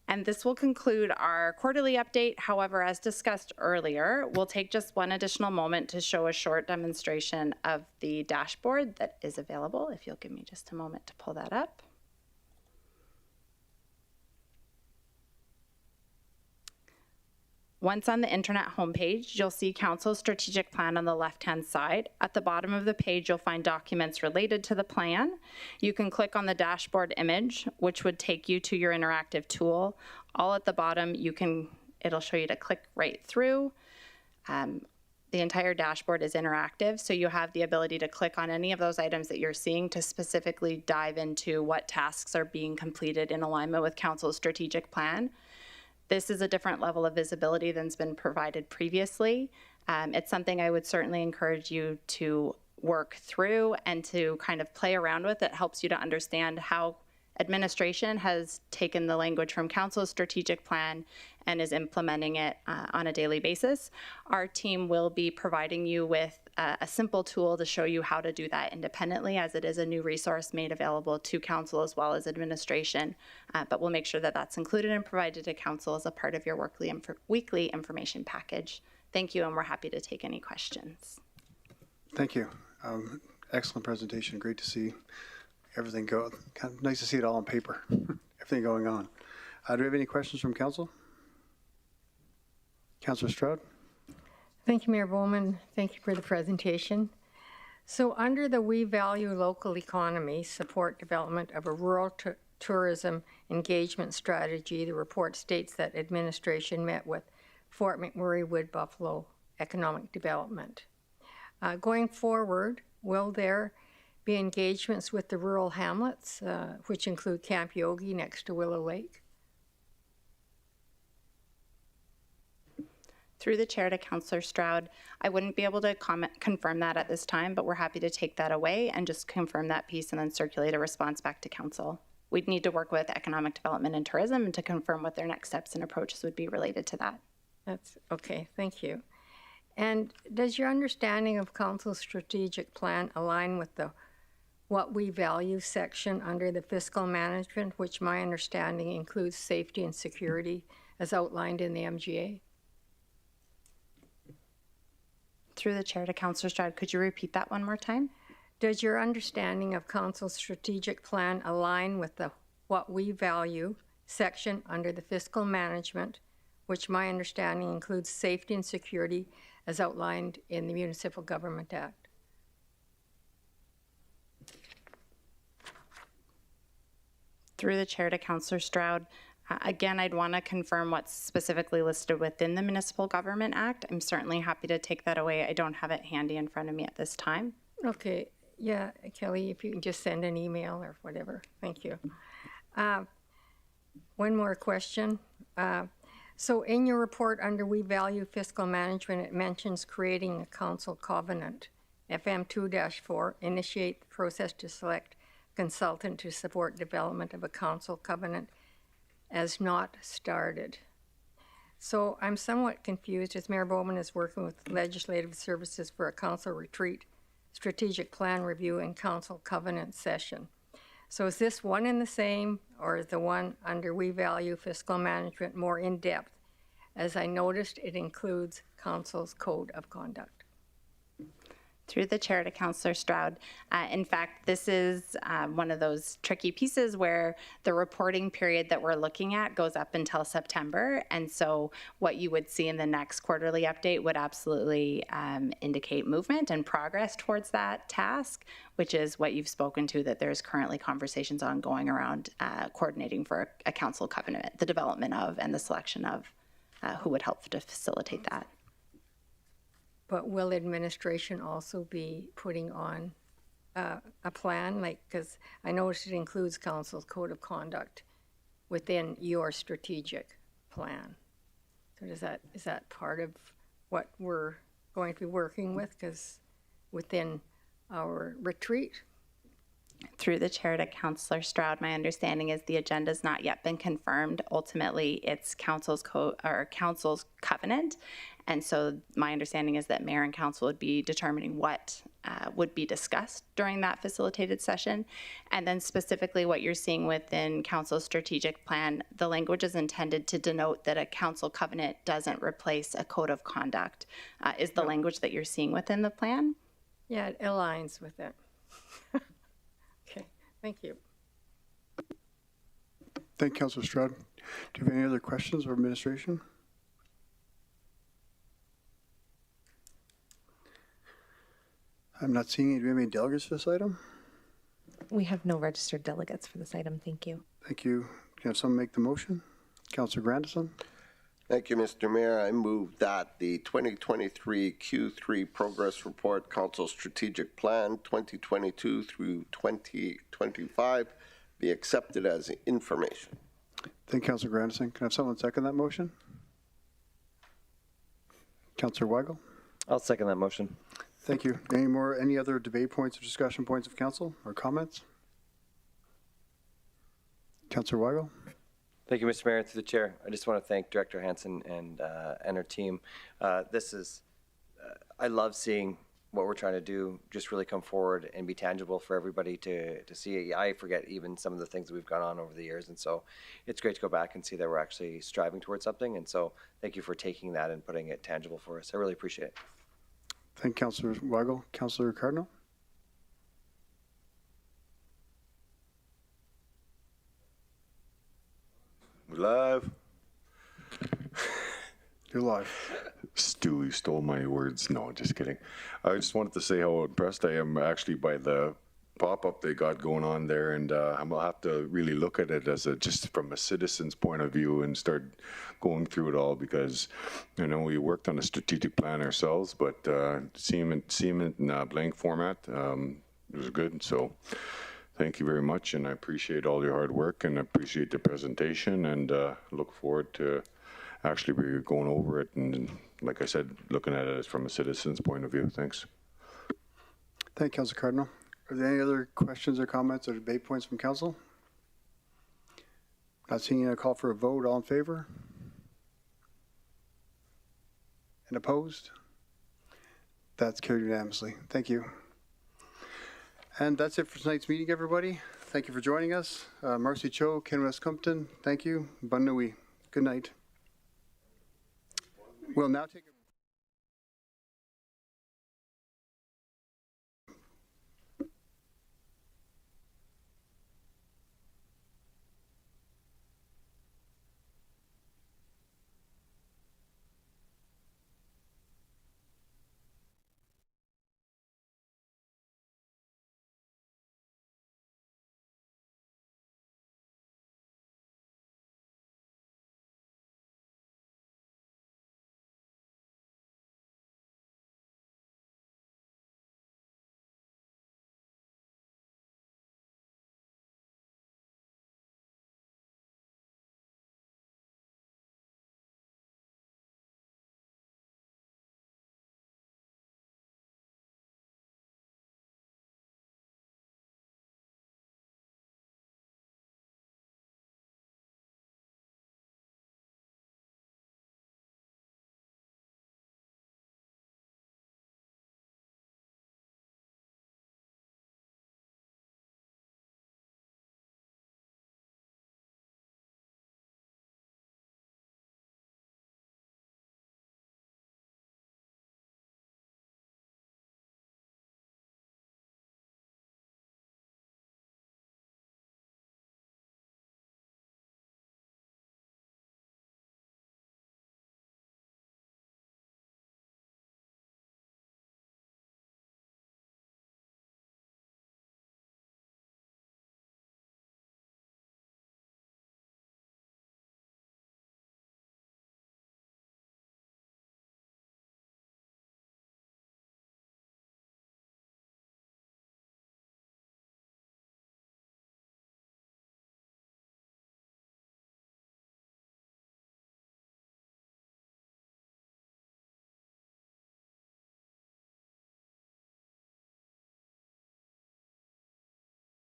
And this will conclude our quarterly update. However, as discussed earlier, we'll take just one additional moment to show a short demonstration of the dashboard that is available. If you'll give me just a moment to pull that up. Once on the internet homepage, you'll see Council's strategic plan on the left-hand side. At the bottom of the page, you'll find documents related to the plan. You can click on the dashboard image, which would take you to your interactive tool. All at the bottom, it'll show you to click right through. The entire dashboard is interactive, so you have the ability to click on any of those items that you're seeing to specifically dive into what tasks are being completed in alignment with Council's strategic plan. This is a different level of visibility than's been provided previously. It's something I would certainly encourage you to work through and to kind of play around with. It helps you to understand how administration has taken the language from Council's strategic plan and is implementing it on a daily basis. Our team will be providing you with a simple tool to show you how to do that independently, as it is a new resource made available to Council as well as administration. But we'll make sure that that's included and provided to Council as a part of your weekly information package. Thank you, and we're happy to take any questions. Thank you. Excellent presentation. Great to see everything go. Kind of nice to see it all on paper. Everything going on. Do we have any questions from Council? Councillor Stroud? Thank you, Mayor Bowman. Thank you for the presentation. So under the We Value Local Economy, support development of a rural tourism engagement strategy, the report states that administration met with Fort McMurray Wood Buffalo Economic Development. Going forward, will there be engagements with the rural hamlets, which include Camp Yogi next to Willow Lake? Through the chair to Councillor Stroud, I wouldn't be able to confirm that at this time, but we're happy to take that away and just confirm that piece and then circulate a response back to Council. We'd need to work with Economic Development and Tourism to confirm what their next steps and approaches would be related to that. That's okay, thank you. And does your understanding of Council's strategic plan align with the What We Value section under the fiscal management, which my understanding includes safety and security as outlined in the MGA? Through the chair to Councillor Stroud, could you repeat that one more time? Does your understanding of Council's strategic plan align with the What We Value section under the fiscal management, which my understanding includes safety and security as outlined in the Municipal Government Act? Through the chair to Councillor Stroud, again, I'd want to confirm what's specifically listed within the Municipal Government Act. I'm certainly happy to take that away. I don't have it handy in front of me at this time. Okay, yeah, Kelly, if you can just send an email or whatever. Thank you. One more question. So in your report under We Value Fiscal Management, it mentions creating a council covenant. FM 2-4, initiate the process to select consultant to support development of a council covenant as not started. So I'm somewhat confused as Mayor Bowman is working with legislative services for a council retreat, strategic plan review, and council covenant session. So is this one and the same, or is the one under We Value Fiscal Management more in-depth? As I noticed, it includes council's code of conduct. Through the chair to Councillor Stroud. In fact, this is one of those tricky pieces where the reporting period that we're looking at goes up until September. And so what you would see in the next quarterly update would absolutely indicate movement and progress towards that task, which is what you've spoken to, that there's currently conversations ongoing around coordinating for a council covenant, the development of and the selection of who would help to facilitate that. But will administration also be putting on a plan? Like, because I noticed it includes council's code of conduct within your strategic plan. So is that part of what we're going to be working with? Because within our retreat. Through the chair to Councillor Stroud, my understanding is the agenda has not yet been confirmed. Ultimately, it's council's covenant. And so my understanding is that mayor and council would be determining what would be discussed during that facilitated session. And then specifically what you're seeing within council's strategic plan, the language is intended to denote that a council covenant doesn't replace a code of conduct, is the language that you're seeing within the plan. Yeah, it aligns with it. Okay, thank you. Thank you, Councillor Stroud. Do you have any other questions of administration? I'm not seeing any. Do we have any delegates for this item? We have no registered delegates for this item. Thank you. Thank you. Can I have someone make the motion? Councillor Grandison? Thank you, Mr. Mayor. I move that the 2023 Q3 Progress Report, Council Strategic Plan 2022 through 2025 be accepted as information. Thank you, Councillor Grandison. Can I have someone second that motion? Councillor Weigel? I'll second that motion. Thank you. Any other debate points or discussion points of council or comments? Councillor Weigel? Thank you, Mr. Mayor. Through the chair, I just want to thank Director Hansen and her team. I love seeing what we're trying to do just really come forward and be tangible for everybody to see. I forget even some of the things that we've gone on over the years, and so it's great to go back and see that we're actually striving towards something. And so thank you for taking that and putting it tangible for us. I really appreciate it. Thank you, Councillor Weigel. Councillor Cardinal? Live. You're live. Stu, you stole my words. No, just kidding. I just wanted to say how impressed I am actually by the pop-up they got going on there, and I'm gonna have to really look at it as just from a citizen's point of view and start going through it all, because you know we worked on a strategic plan ourselves, but seeing it in a blank format it was good. So thank you very much, and I appreciate all your hard work and I appreciate the presentation, and look forward to actually be going over it and, like I said, looking at it as from a citizen's point of view. Thanks. Thank you, Councillor Cardinal. Are there any other questions or comments or debate points from council? Not seeing a call for a vote. All in favor? And opposed? That's carried unanimously. Thank you. And that's it for tonight's meeting, everybody. Thank you for joining us. Marcy Cho, Ken West-Compton, thank you. Bonne nuit. Good night. We'll now take a